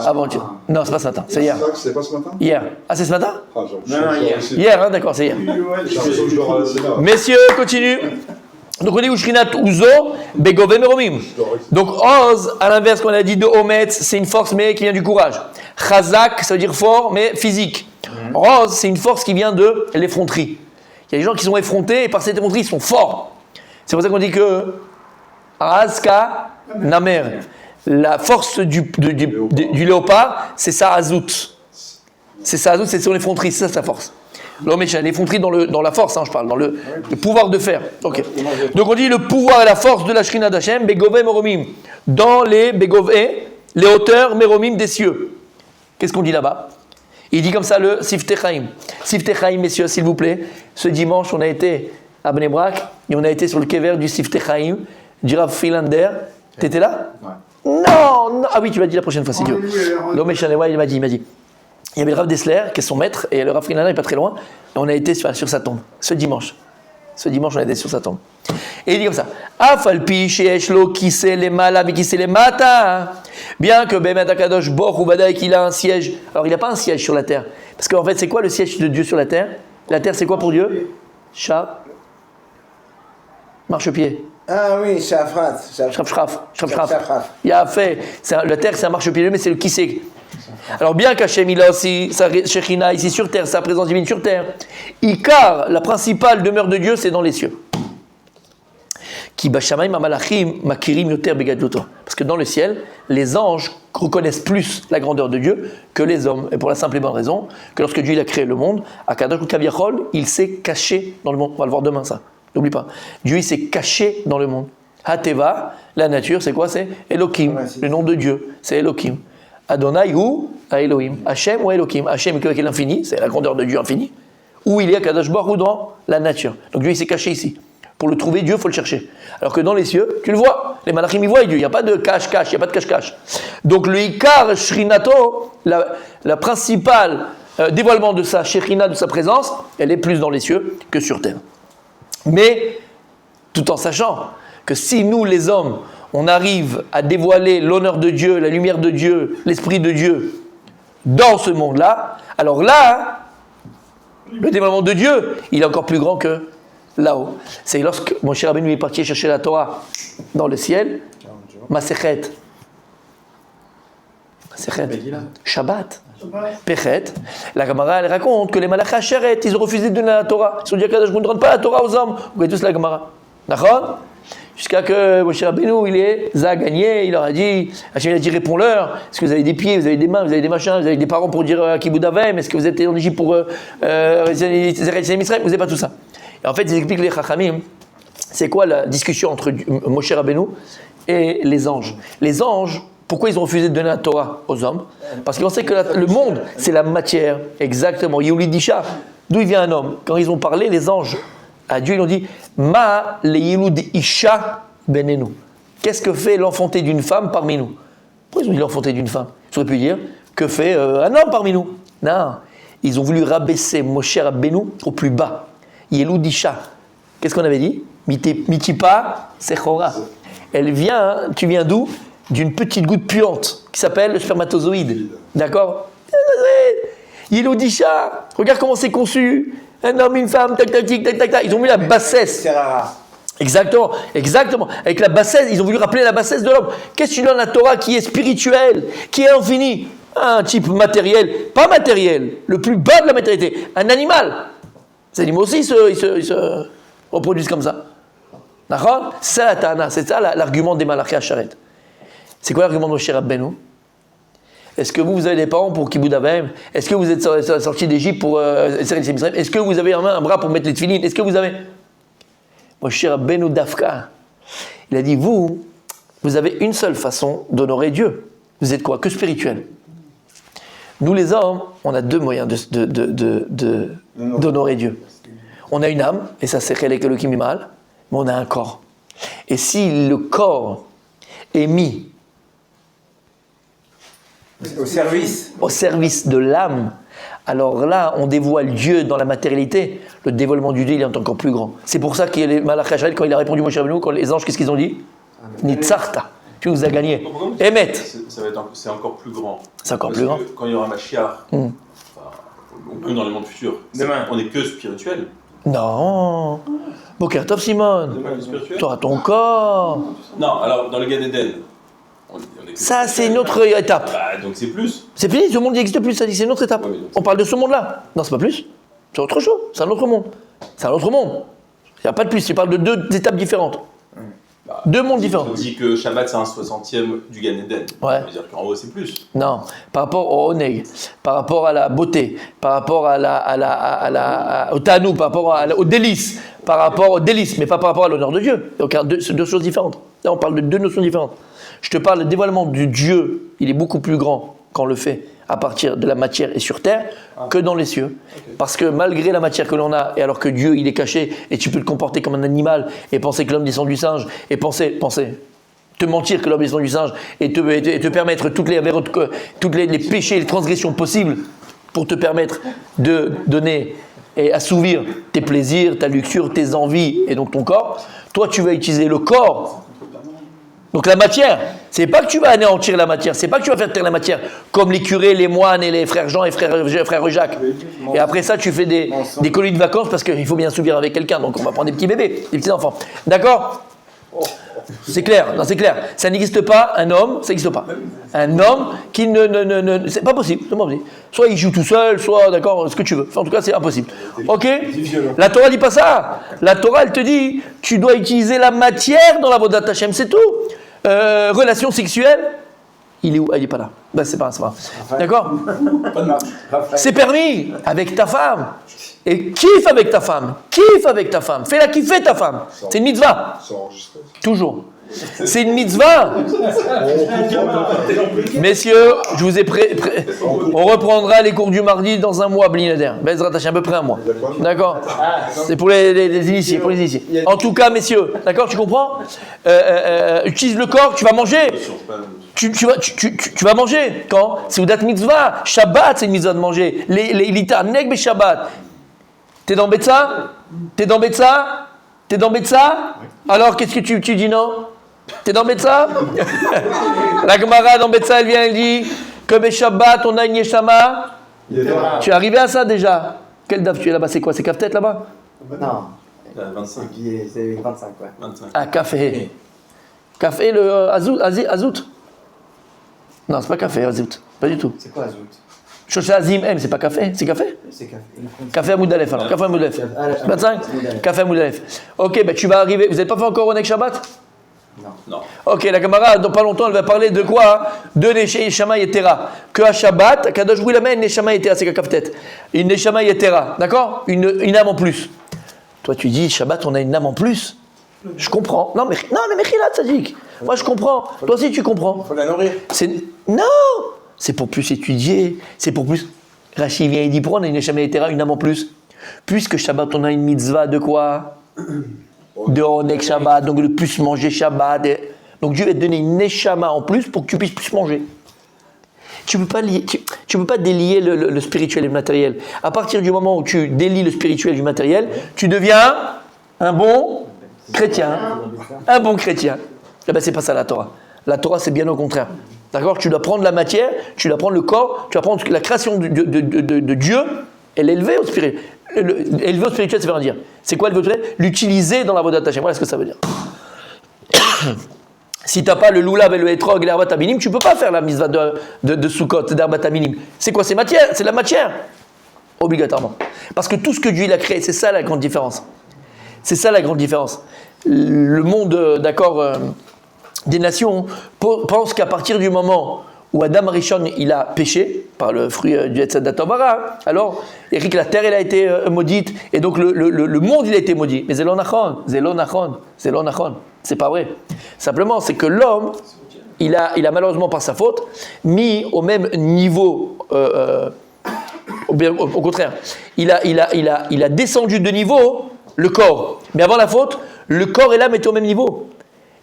Avant-hier. Non, c'est pas ce matin, c'est hier. C'est ça que c'est pas ce matin? Hier. Ah, c'est ce matin? Ah, hier. Hier, hein, d'accord, c'est hier. J'ai l'impression que je dors à la Sénat. Messieurs, continue. Donc on dit Ushrinat Uzo, Begove Meromim. Donc Oz, à l'inverse qu'on a dit de Ometz, c'est une force mais qui vient du courage. Chazak, ça veut dire fort mais physique. Oz, c'est une force qui vient de l'effronterie. Il y a des gens qui sont effrontés et par cette effronterie ils sont forts. C'est pour ça qu'on dit que Azka Namer, la force du léopard, c'est sa Azout. C'est sa Azout, c'est son effronterie, c'est ça sa force. L'homme est l'effronterie dans la force, hein, je parle, dans le pouvoir de faire. Ok. Donc on dit le pouvoir et la force de la Shrina d'Hachem, Begove Meromim, dans les Begove, les hauteurs Meromim des cieux. Qu'est-ce qu'on dit là-bas? Il dit comme ça le Siftei Chaim. Siftei Chaim, messieurs, s'il vous plaît. Ce dimanche, on a été à Bnei Brak et on a été sur le kever du Siftei Chaim, du Rav Philander. T'étais là? Ouais. Non. Ah oui, tu m'as dit la prochaine fois, si tu veux. L'homme est chané, il m'a dit. Il y avait le Rav Dessler, qui est son maître, et le Rav Philander n'est pas très loin. Et on a été sur sa tombe, ce dimanche. Ce dimanche, on a été sur sa tombe. Et il dit comme ça: Afalpi sheyesh lo kiseh lemala vekiseh lemata. Bien que Bemet Akadosh Boch ou Vadaï qu'il a un siège. Alors il n'a pas un siège sur la terre. Parce qu'en fait, c'est quoi le siège de Dieu sur la terre? La terre, c'est quoi pour Dieu? Chat. Marchepied. Ah oui, Shafrat. Shraf. Il a fait. La terre, c'est un marchepied, mais c'est le kiseh. Alors bien qu'Hachem il a aussi sa Shekhinah ici sur terre, sa présence divine sur terre, Ikar, la principale demeure de Dieu, c'est dans les cieux. Ki bashamayim hamalachim makirim yoter begadluto. Parce que dans le ciel, les anges reconnaissent plus la grandeur de Dieu que les hommes. Et pour la simple et bonne raison que lorsque Dieu il a créé le monde, à Kadosh Kaviachol, il s'est caché dans le monde. On va le voir demain ça. N'oublie pas. Dieu il s'est caché dans le monde. Hateva, la nature, c'est quoi? C'est Elohim, le nom de Dieu, c'est Elohim. Adonai ou Elohim. Hachem ou Elohim. Hachem qui est l'infini, c'est la grandeur de Dieu infini. Ou il est à Kadosh Baruch Hu dans la nature. Donc Dieu il s'est caché ici. Pour le trouver, Dieu, il faut le chercher. Alors que dans les cieux, tu le vois. Les malachim, ils voient Dieu. Il n'y a pas de cache-cache, il n'y a pas de cache-cache. Donc le Ikar Shrinato, la principale dévoilement de sa Shekhinah, de sa présence, elle est plus dans les cieux que sur terre. Mais, tout en sachant que si nous, les hommes, on arrive à dévoiler l'honneur de Dieu, la lumière de Dieu, l'esprit de Dieu dans ce monde-là, alors là, le dévoilement de Dieu, il est encore plus grand que là-haut. C'est lorsque mon cher Rabbeinu est parti chercher la Torah dans le ciel, Masechet, Shabbat, Pechet, la Gemara elle raconte que les Malachim Asheret, ils ont refusé de donner la Torah. Ils ont dit que je ne donne pas la Torah aux hommes. Vous voyez tous la Gemara. D'accord? Jusqu'à que mon cher Rabbeinu, il a gagné, il leur a dit, Hachem il a dit réponds-leur, est-ce que vous avez des pieds, vous avez des mains, vous avez des machins, vous avez des parents pour dire Kibud Avem, est-ce que vous êtes en Égypte pour Israël, vous n'avez pas tout ça. Et en fait, ils expliquent les Chachamim, c'est quoi la discussion entre Moshe Rabbeinu et les anges. Les anges, pourquoi ils ont refusé de donner la Torah aux hommes? Parce qu'ils pensaient que le monde, c'est la matière. Exactement. Yulidisha, d'où il vient un homme. Quand ils ont parlé, les anges, à Dieu, ils ont dit Ma le Yilud Isha benenu. Qu'est-ce que fait l'enfanté d'une femme parmi nous? Pourquoi ils ont dit l'enfanté d'une femme? Ils auraient pu dire que fait un homme parmi nous? Non. Ils ont voulu rabaisser Moshe Rabbeinu au plus bas. Yilud Isha. Qu'est-ce qu'on avait dit? Mitipa Sechora. Elle vient, tu viens d'où? D'une petite goutte puante qui s'appelle le spermatozoïde. D'accord? Yilud Isha. Regarde comment c'est conçu. Un homme, une femme, tac, tac, tac, tac, tac. Ils ont mis la bassesse. Exactement, exactement. Avec la bassesse, ils ont voulu rappeler la bassesse de l'homme. Qu'est-ce que tu donnes à la Torah qui est spirituelle, qui est infinie? Un type matériel, pas matériel, le plus bas de la matérialité, un animal. Les animaux aussi, ils se reproduisent comme ça. D'accord? C'est ça la Tana, c'est ça l'argument des Malachim Asharet. C'est quoi l'argument de Moshe Rabbeinu? Est-ce que vous avez des parents pour Kibud Avem? Est-ce que vous êtes sortis d'Égypte pour Israël? Est-ce que vous avez un bras pour mettre les tefilines? Est-ce que vous avez... Moshe Rabbeinu Dafka, il a dit, vous avez une seule façon d'honorer Dieu. Vous êtes quoi? Que spirituel. Nous les hommes, on a deux moyens d'honorer Dieu. On a une âme, et ça c'est Chelek Elokim Mimal, mais on a un corps. Et si le corps est mis au service de l'âme, alors là, on dévoile Dieu dans la matérialité. Le dévoilement du Dieu, il est encore plus grand. C'est pour ça que les Malach HaSharet, quand il a répondu Moshe Rabbeinu, quand les anges, qu'est-ce qu'ils ont dit? Nitzarta, tu nous as gagné. Emet. C'est encore plus grand. C'est encore Parce plus grand. que quand il y aura Mashiach, enfin, ou dans le monde futur, Demain. on n'est que spirituel. Non. Boker Tov Simon. Demain, le spirituel. Tu auras ton corps. Non, alors dans le Gan Eden, on est que Ça, c'est spirituel. une autre étape. Bah, donc c'est plus. C'est fini, ce monde n'existe plus, ça dit, c'est une autre étape. Ouais, mais donc, On parle de ce monde-là. Non, c'est pas plus. C'est autre chose, c'est un autre monde. C'est un autre monde. Il n'y a pas de plus, tu parles de deux étapes différentes. Deux mondes différents. On dit que Shabbat c'est un 60e du Gan Eden. Ouais. Ça veut dire qu'en haut c'est plus. Non, par rapport au oneg, par rapport à la beauté, par rapport au tanou, par rapport au délice, par rapport au délice, mais pas par rapport à l'honneur de Dieu. Donc, c'est deux choses différentes. Là, on parle de deux notions différentes. Je te parle, le dévoilement du Dieu, il est beaucoup plus grand quand on le fait à partir de la matière et sur terre que dans les cieux. Okay. Parce que malgré la matière que l'on a, et alors que Dieu, il est caché, et tu peux te comporter comme un animal, et penser que l'homme descend du singe, et penser, te mentir que l'homme descend du singe, et te permettre toutes les péchés et les transgressions possibles, pour te permettre de donner et assouvir tes plaisirs, ta luxure, tes envies, et donc ton corps. Toi, tu vas utiliser le corps. Donc la matière, c'est pas que tu vas anéantir la matière, c'est pas que tu vas faire taire la matière, comme les curés, les moines et les frères Jean et frère Jacques. Et après ça, tu fais des colonies de vacances parce qu'il faut bien s'ouvrir avec quelqu'un, donc on va prendre des petits bébés, des petits enfants. D'accord ? C'est clair, non, c'est clair. Ça n'existe pas, un homme, ça n'existe pas. Un homme qui c'est pas possible, c'est pas possible. Soit il joue tout seul, soit, d'accord, ce que tu veux. Enfin, en tout cas, c'est impossible. Ok ? La Torah dit pas ça. La Torah, elle te dit, tu dois utiliser la matière dans la Vodat Hashem, c'est tout. Relation sexuelle, il est où? Il est pas là. Ben, c'est pas grave. D'accord? C'est permis avec ta femme. Et kiffe avec ta femme. Kiffe avec ta femme. Fais-la kiffer ta femme. C'est une mitzvah. C'est enregistré. Toujours. C'est une mitzvah. Messieurs, je vous ai on reprendra les cours du mardi dans un mois, Blinader. Bezrat Hashem, à peu près un mois. D'accord? C'est pour les initiés, pour les initiés. En tout cas, messieurs, d'accord, tu comprends? Utilise le corps, tu vas manger. Tu vas manger. Quand? C'est Oudat mitzvah. Shabbat, c'est une mitzvah de manger. L'ita, neg Shabbat. T'es dans Betsa? T'es dans Betsa? T'es dans Betsa? Alors, qu'est-ce que tu dis non? T'es dans Betsa? La Gemara dans Betsa, elle vient, elle dit que Shabbat, on a une Yeshama. Tu es arrivé à ça déjà? Quel daf tu es là-bas? C'est quoi? C'est Kaftet là-bas? Non. 25. C'est 25, ouais. 25. Ah, café. Café, le Azout? Non, c'est pas café, Azout. Pas du tout. C'est quoi Azout? Chocha Azim M, c'est pas café? C'est café? C'est café. Café à Moudalef alors. Café à Moudalef. 25? Café à Moudalef. Ok, ben tu vas arriver. Vous n'êtes pas fait encore au Nek Shabbat? Non. Ok, la camarade, dans pas longtemps, elle va parler de quoi? De Neshama Yetera. Que à Shabbat, Kadosh Hu l'amène Neshama Yetera, c'est Kaftet. Une Neshama Yetera, d'accord? Une âme en plus. Toi, tu dis, Shabbat, on a une âme en plus. Je comprends. Non, mais Mechila, Tzadik. Moi, je comprends. Toi aussi, tu comprends. Faut la nourrir. Non! C'est pour plus étudier. C'est pour plus. Rachid vient et dit, pourquoi on a une Neshama Yetera, une âme en plus? Puisque Shabbat, on a une mitzvah de quoi? De Onek Shabbat, donc de plus manger Shabbat. Donc Dieu va te donner une Neshama en plus pour que tu puisses plus manger. Tu ne peux pas délier le spirituel et le matériel. À partir du moment où tu délies le spirituel du matériel, tu deviens un bon chrétien. Un bon chrétien. Eh bien, c'est pas ça la Torah. La Torah, c'est bien au contraire. D'accord? Tu dois prendre la matière, tu dois prendre le corps, tu dois prendre la création de Dieu et l'élever au spirituel. Élever au spirituel, ça veut rien dire. C'est quoi élever au spirituel? L'utiliser dans la Vodat Hashem. Voilà ce que ça veut dire. Si tu n'as pas le loulav et le hétrog et l'herbat aminim, tu ne peux pas faire la mitzvah de Sukkot, d'herbat aminim. C'est quoi? C'est matière, c'est la matière. Obligatoirement. Parce que tout ce que Dieu il a créé, c'est ça la grande différence. C'est ça la grande différence. Le monde, des nations pense qu'à partir du moment où Adam Rishon il a péché par le fruit du Etzadat Tovara, alors Eric, la terre elle a été maudite et donc le monde il a été maudit. Mais Zelon Achon, c'est pas vrai. Simplement c'est que l'homme il a malheureusement par sa faute mis au même niveau. Au contraire, il a descendu de niveau le corps. Mais avant la faute, le corps et l'âme étaient au même niveau.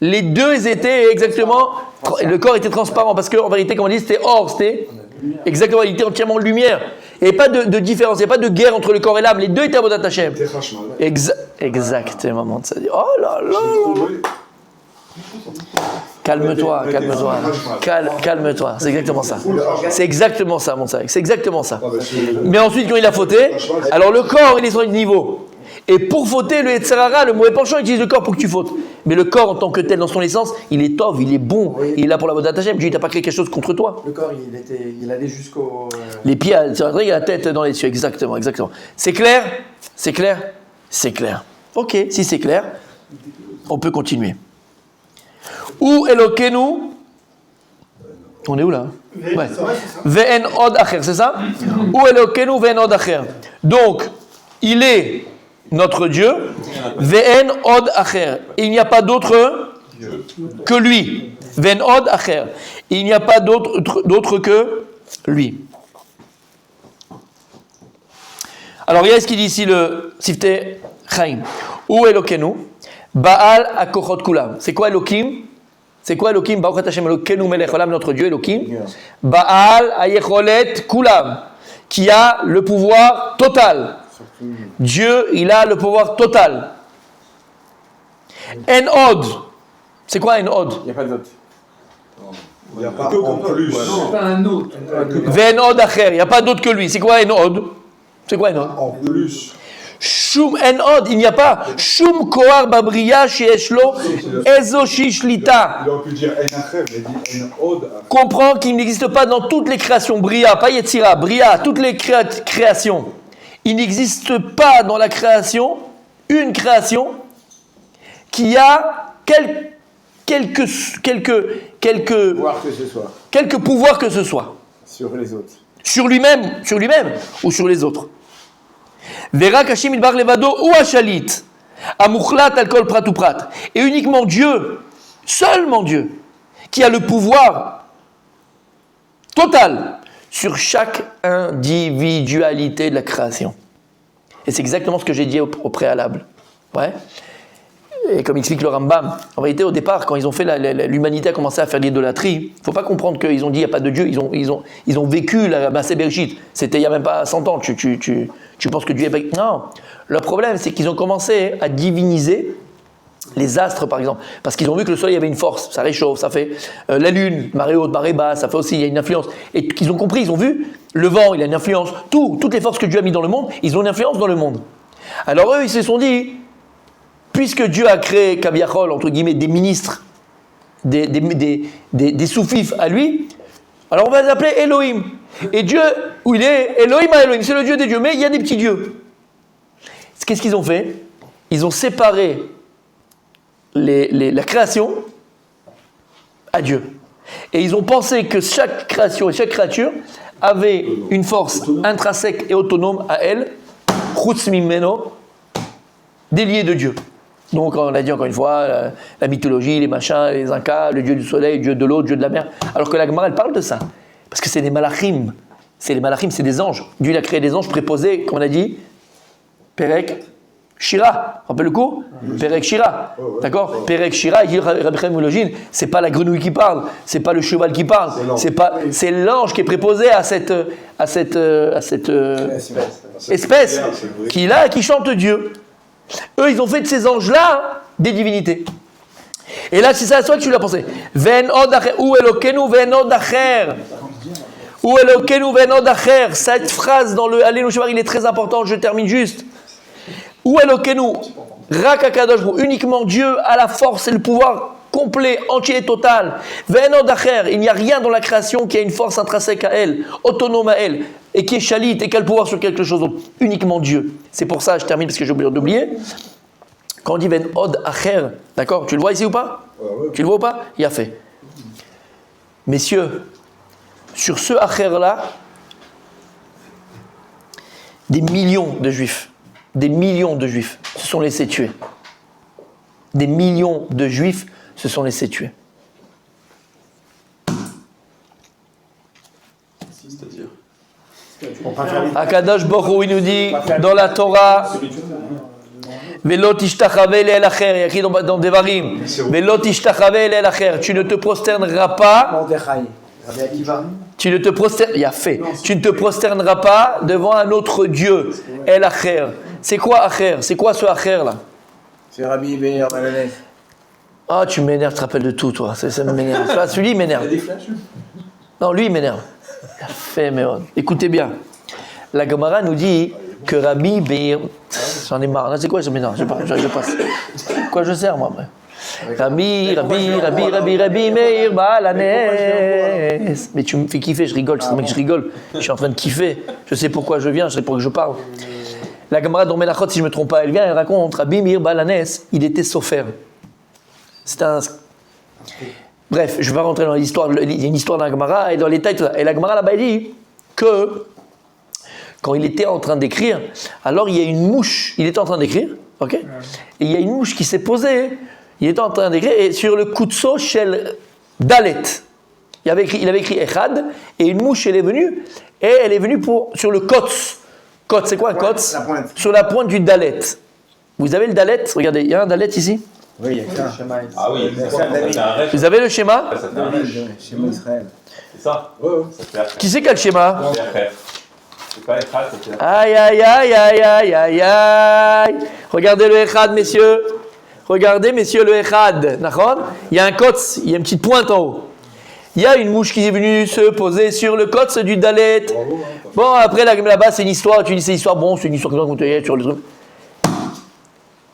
Les deux étaient exactement. Le corps était transparent parce qu'en vérité, comme on dit, c'était or, c'était Exactement, il était entièrement lumière. Il n'y avait pas de différence, il n'y avait pas de guerre entre le corps et l'âme. Les deux étaient Avodat Hashem. T'es Hashmal. Exactement, mon tzaddik. Oh là là. Je l'ai trouvé. Calme-toi, calme-toi. Calme-toi, c'est exactement ça. C'est exactement ça, mon tzaddik. C'est exactement ça. Ah, bah, c'est- Mais ensuite, quand il a fauté, alors le corps, il est sur un niveau. Et pour fauter, le Yetzer Hara, le mauvais penchant, utilise le corps pour que tu fautes. Mais le corps, en tant que tel, dans son essence, il est tov, il est bon. Oui. Il est là pour la Avodat Hashem. Dieu, il t'a pas créé quelque chose contre toi. Le corps, il allait jusqu'au. Les pieds, c'est vrai, il a la tête dans les cieux. Exactement, exactement. C'est clair? C'est clair? C'est clair. Ok, si c'est clair, on peut continuer. Ou Elokenu. On est où là? Ouais. Ve'en od acher, c'est ça? Ou Elokenu ve'en od acher. Donc, il est notre Dieu. Ve'en od acher. Il n'y a pas d'autre que lui. Ve'en od acher. Il n'y a pas d'autre que lui. Alors, il y a ce qu'il dit ici le Sifteh Chaim. Ou Elokenu. Baal akochot kulam. C'est quoi Elokim? C'est quoi Elokim? Baruch Hashem Elokenu melech olam, notre Dieu Elokim. Baal ayecholet kulam, qui a le pouvoir total. Dieu, il a le pouvoir total. En od. C'est quoi en od? Il n'y a pas d'autre. Il n'y a pas en plus. C'est pas un autre. Ve'en od acher. Il n'y a pas d'autre que lui. C'est quoi en od? C'est quoi en od? En plus. Shum en od. Il n'y a pas. Shum koar babriya sheyesh lo ezo shishlita. Il aurait pu dire en acher, mais il dit en od. Comprends qu'il n'existe pas dans toutes les créations, Bria, pas Yetzira, Bria, toutes les créations. Il n'existe pas dans la création une création qui a quelques Voir que ce soit pouvoirs que ce soit. sur les autres. Sur lui-même ou sur les autres. Vera kashim idbar levado ou ashalit, amuchlat al kol prat ou prat. Et uniquement Dieu, seulement Dieu, qui a le pouvoir total sur chaque individualité de la création. Et c'est exactement ce que j'ai dit au préalable. Ouais. Et comme explique le Rambam, en réalité, au départ, quand ils ont fait l'humanité a commencé à faire l'idolâtrie, il ne faut pas comprendre qu'ils ont dit il n'y a pas de Dieu, ils ont vécu la Maaseh Bereshit. C'était il n'y a même pas 100 ans. Tu penses que Dieu est pas. Non. Le problème, c'est qu'ils ont commencé à diviniser les astres, par exemple, parce qu'ils ont vu que le soleil avait une force, ça réchauffe, ça fait la lune, marée haute, marée basse, ça fait aussi, il y a une influence. Et qu'ils ont compris, ils ont vu, le vent, il a une influence. Toutes les forces que Dieu a mis dans le monde, ils ont une influence dans le monde. Alors eux, ils se sont dit, puisque Dieu a créé, Kaviachol, entre guillemets, des ministres, des sous-fifs à lui, alors on va les appeler Elohim. Et Dieu, où il est, Elohim à Elohim, c'est le Dieu des dieux, mais il y a des petits dieux. Qu'est-ce qu'ils ont fait? Ils ont séparé la création à Dieu. Et ils ont pensé que chaque création et chaque créature avait une force intrinsèque et autonome à elle, chutz mimeno, déliée de Dieu. Donc on l'a dit encore une fois, la mythologie, les machins, les Incas, le dieu du soleil, le dieu de l'eau, le dieu de la mer. Alors que la Gemara, elle parle de ça. Parce que c'est des malachim. C'est les malachim, c'est des anges. Dieu il a créé des anges préposés, comme on a dit, Perek Shira. Rappelle le coup? Perek Shira. D'accord? Perek Shira, il dit Rabbi Chaim Volojin, c'est pas la grenouille qui parle, c'est pas le cheval qui parle, c'est l'ange qui est préposé à cette espèce qui est là et qui chante Dieu. Eux, ils ont fait de ces anges-là des divinités. Et là, c'est ça à toi que tu l'as pensé. Ven od acher, ou elokenu ven od acher. Ou elokenu ven od acher. Cette phrase dans le Alenu Shemar, il est très important, je termine juste. Ou elokenu, rak hakadosh hu, uniquement Dieu a la force et le pouvoir complet, entier et total. Ven od acher, il n'y a rien dans la création qui a une force intrinsèque à elle, autonome à elle, et qui est chalit et qui a le pouvoir sur quelque chose d'autre. Uniquement Dieu. C'est pour ça, je termine parce que j'ai oublié d'oublier. Quand on dit Ven od acher, d'accord? Tu le vois ici ou pas? Tu le vois ou pas? Il a fait. Messieurs, sur ce acher-là, des millions de juifs se sont laissés tuer. Des millions de juifs se sont laissés tuer. C'est-à-dire Akadosh Baruch Hu, il nous dit dans la Torah, Velo tishtachave el acher, il y a écrit dans Devarim, Velo tishtachave el acher, tu ne te prosterneras pas. Mordechai. Rabbi Akiva. Tu ne te prosternes, il y a fait. Tu ne te prosterneras pas devant un autre Dieu. El Acher. C'est quoi Acher? C'est quoi ce Acher là? C'est Rabbi Meir Balanès. Ah, tu m'énerves, tu te rappelles de tout, toi. Ça m'énerve. Ça, celui, il m'énerve. Il y a des flashs. Non, lui, il m'énerve. Fait, mais écoutez bien. La Gemara nous dit que Rabbi Meir. J'en ai marre. Là, c'est quoi? Je m'énerve. Je passe. Quoi, je sers, moi, après. Rabbi Meir Balanès. Mais tu me fais kiffer, je rigole. C'est le mec que je rigole. Je suis en train de kiffer. Je sais pourquoi je viens, je sais pourquoi je parle. La Gemara dans Melachot, si je ne me trompe pas, elle vient, elle raconte Rabbi Meir Balanès, il était sofer. C'est un. Bref, je ne vais pas rentrer dans l'histoire. Il y a une histoire dans la Gemara et dans les détails, tout ça. Et la Gemara là-bas, elle dit que quand il était en train d'écrire, alors il y a une mouche. Il était en train d'écrire, ok? Et il y a une mouche qui s'est posée. Il était en train d'écrire et sur le Kutso Shel Dalet. Il avait écrit Echad et une mouche, elle est venue et elle est venue sur le Kotz. Kotz, c'est quoi un Kotz? La pointe. Sur la pointe du Dalet. Vous avez le Dalet? Regardez, il y a un Dalet ici. Oui, il y a ça. Ah oui, C'est ça David. fait un rêche. Vous avez le schéma? Ça fait un rêche. Chez moi, Israël. C'est ça? Ouais, ouais. Ça fait Qui c'est qui a le schéma? frère. C'est pas Echad, c'est Aïe, aïe, aïe, aïe, aïe, aïe, aïe. Regardez le Echad, messieurs. Regardez, messieurs, le Echad. D'accord? Il y a un Kotz, il y a une petite pointe en haut. Il y a une mouche qui est venue se poser sur le Kotz du Dalet. Bon, après, là-bas, c'est une histoire. Tu dis, c'est une histoire. Bon, c'est une histoire que tu as sur le truc.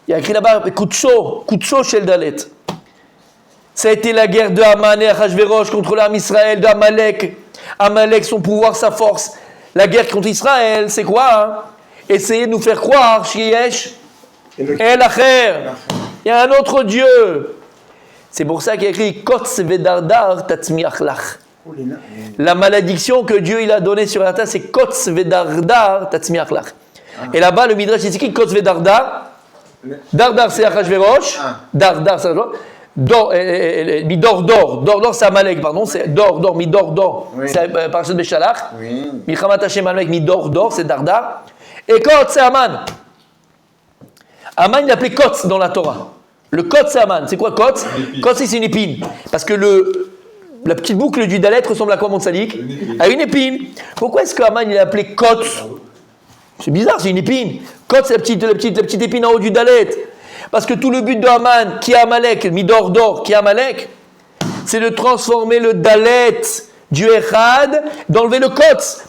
Il y a écrit là-bas, Kutso chez le Dalet. Ça a été la guerre de Haman et Achashverosh contre l'âme Israël, de Amalek. Amalek, son pouvoir, sa force. La guerre contre Israël, c'est quoi hein? Essayer de nous faire croire, Shiesh, El Acher. Il y a un autre Dieu. C'est pour ça qu'il y a écrit Kotz Vedardar Tatzmiach Lach. La malédiction que Dieu il a donnée sur la terre, c'est Kotz Vedardar Tatzmiach Lach. Et là-bas, le Midrash, c'est écrit Kotz Vedardar. Dardar, c'est Achashverosh. Dardar, c'est Achashverosh. Dor, c'est Amalek, pardon, c'est Dor, Midor, oui. C'est Parashat Beshalach. Oui. Milchamat Hashem Amalek, Midor, c'est Dardar. Et Kotz, c'est Aman. Aman, il appelait Kotz dans la Torah. Le Kotz, c'est Aman. C'est quoi Kotz? Kotz, c'est une épine. Parce que la petite boucle du Dalet ressemble à quoi, mon salik? À une épine. Pourquoi est-ce qu'Aman, il a appelé Kotz? C'est bizarre, c'est une épine. Kotz, c'est la petite épine en haut du Dalet. Parce que tout le but de Haman, qui est Amalek, Midor, qui est Amalek, c'est de transformer le Dalet du Echad, d'enlever le Kotz.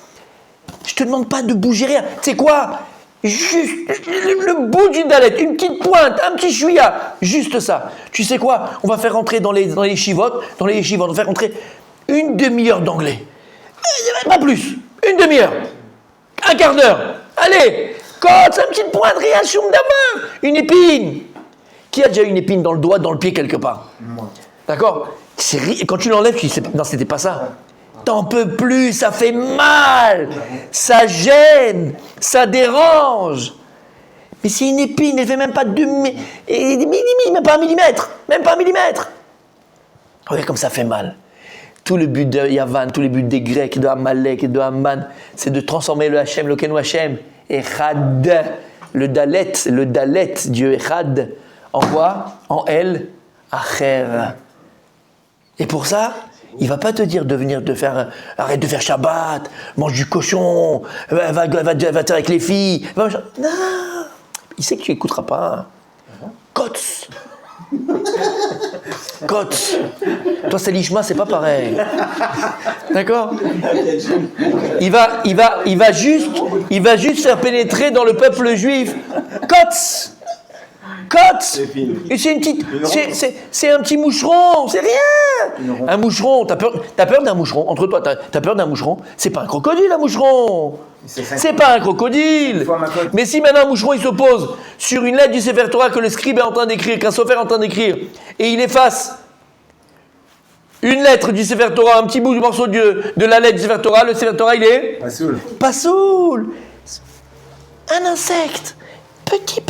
Je te demande pas de bouger rien. Tu sais quoi? Juste le bout du Dalet, une petite pointe, un petit chouïa, juste ça. Tu sais quoi? On va faire rentrer dans les chivotes, on va faire rentrer une demi-heure d'anglais. Pas plus. Une demi-heure. Un quart d'heure. Allez, Kotz, une petite pointe, rien, choum d'abord. Une épine. Qui a déjà une épine dans le doigt, dans le pied quelque part? Moi. D'accord? Quand tu l'enlèves, tu dis, non, c'était pas ça. T'en peux plus, ça fait mal, ça gêne, ça dérange. Mais c'est une épine, elle fait même pas même pas un millimètre, Regarde comme ça fait mal. Tout le but de Yavan, tout le but des Grecs, de Amalek et de Haman, c'est de transformer le Hachem, le Kenu Hachem, Echad, le Dalet, Dieu Echad, en quoi? En El Acher. Et pour ça, il ne va pas te dire arrête de faire Shabbat, mange du cochon, va te avec les filles. Non, il sait que tu n'écouteras pas. Kotz. Kotz. Toi, c'est l'Ishma, c'est pas pareil. D'accord? Il va juste faire pénétrer dans le peuple juif. Kotz. Et c'est une petite, c'est un petit moucheron, c'est rien. Un moucheron, t'as peur d'un moucheron. Entre toi, t'as peur d'un moucheron. C'est pas un crocodile, un moucheron. C'est pas un crocodile. Mais si maintenant un moucheron il se pose sur une lettre du Sefer Torah que le scribe est en train d'écrire, qu'un sofer est en train d'écrire, et il efface une lettre du Sefer Torah, un petit bout du morceau de la lettre du Sefer Torah, le Sefer Torah il est Pasoul. Un insecte. Petit,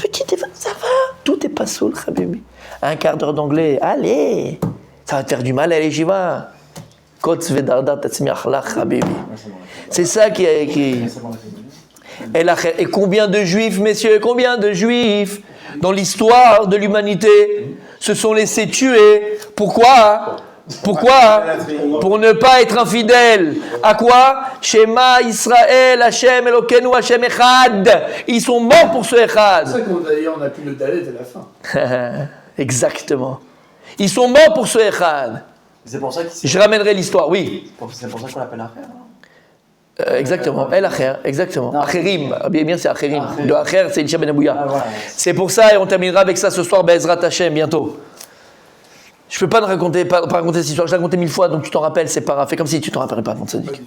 ça va. Tout est pas saoul, Habibi. Un quart d'heure d'anglais, allez. Ça va te faire du mal à l'échiva. Kotz Vedarda Tatzmiach Lach, Habibi. C'est ça qui est écrit. Et combien de juifs, messieurs, dans l'histoire de l'humanité se sont laissés tuer? Pourquoi? Pourquoi? Pour ne pas être infidèle. À quoi? Shema Israël, Hashem Elokeinu, Hashem Echad. Ils sont morts pour ce C'est Echad. ça qu'on d'ailleurs on n'a plus le dalet à la fin. Exactement. Ils sont morts pour ce Echad. C'est pour ça qu'il Je ramènerai l'histoire, oui. C'est pour ça qu'on l'appelle Acher. Exactement. El Acher, exactement. Non. Acherim. Bien, c'est Acherim. Acherim. Le Acher, c'est Elisha Ben Abouya. Ah, voilà. C'est pour ça, et on terminera avec ça ce soir, Be'ezrat Hashem, bientôt. Je peux pas raconter cette histoire, je l'ai raconté 1000 fois, donc tu t'en rappelles, c'est pas grave. Fais comme si tu t'en rappellerais pas, mon sadique.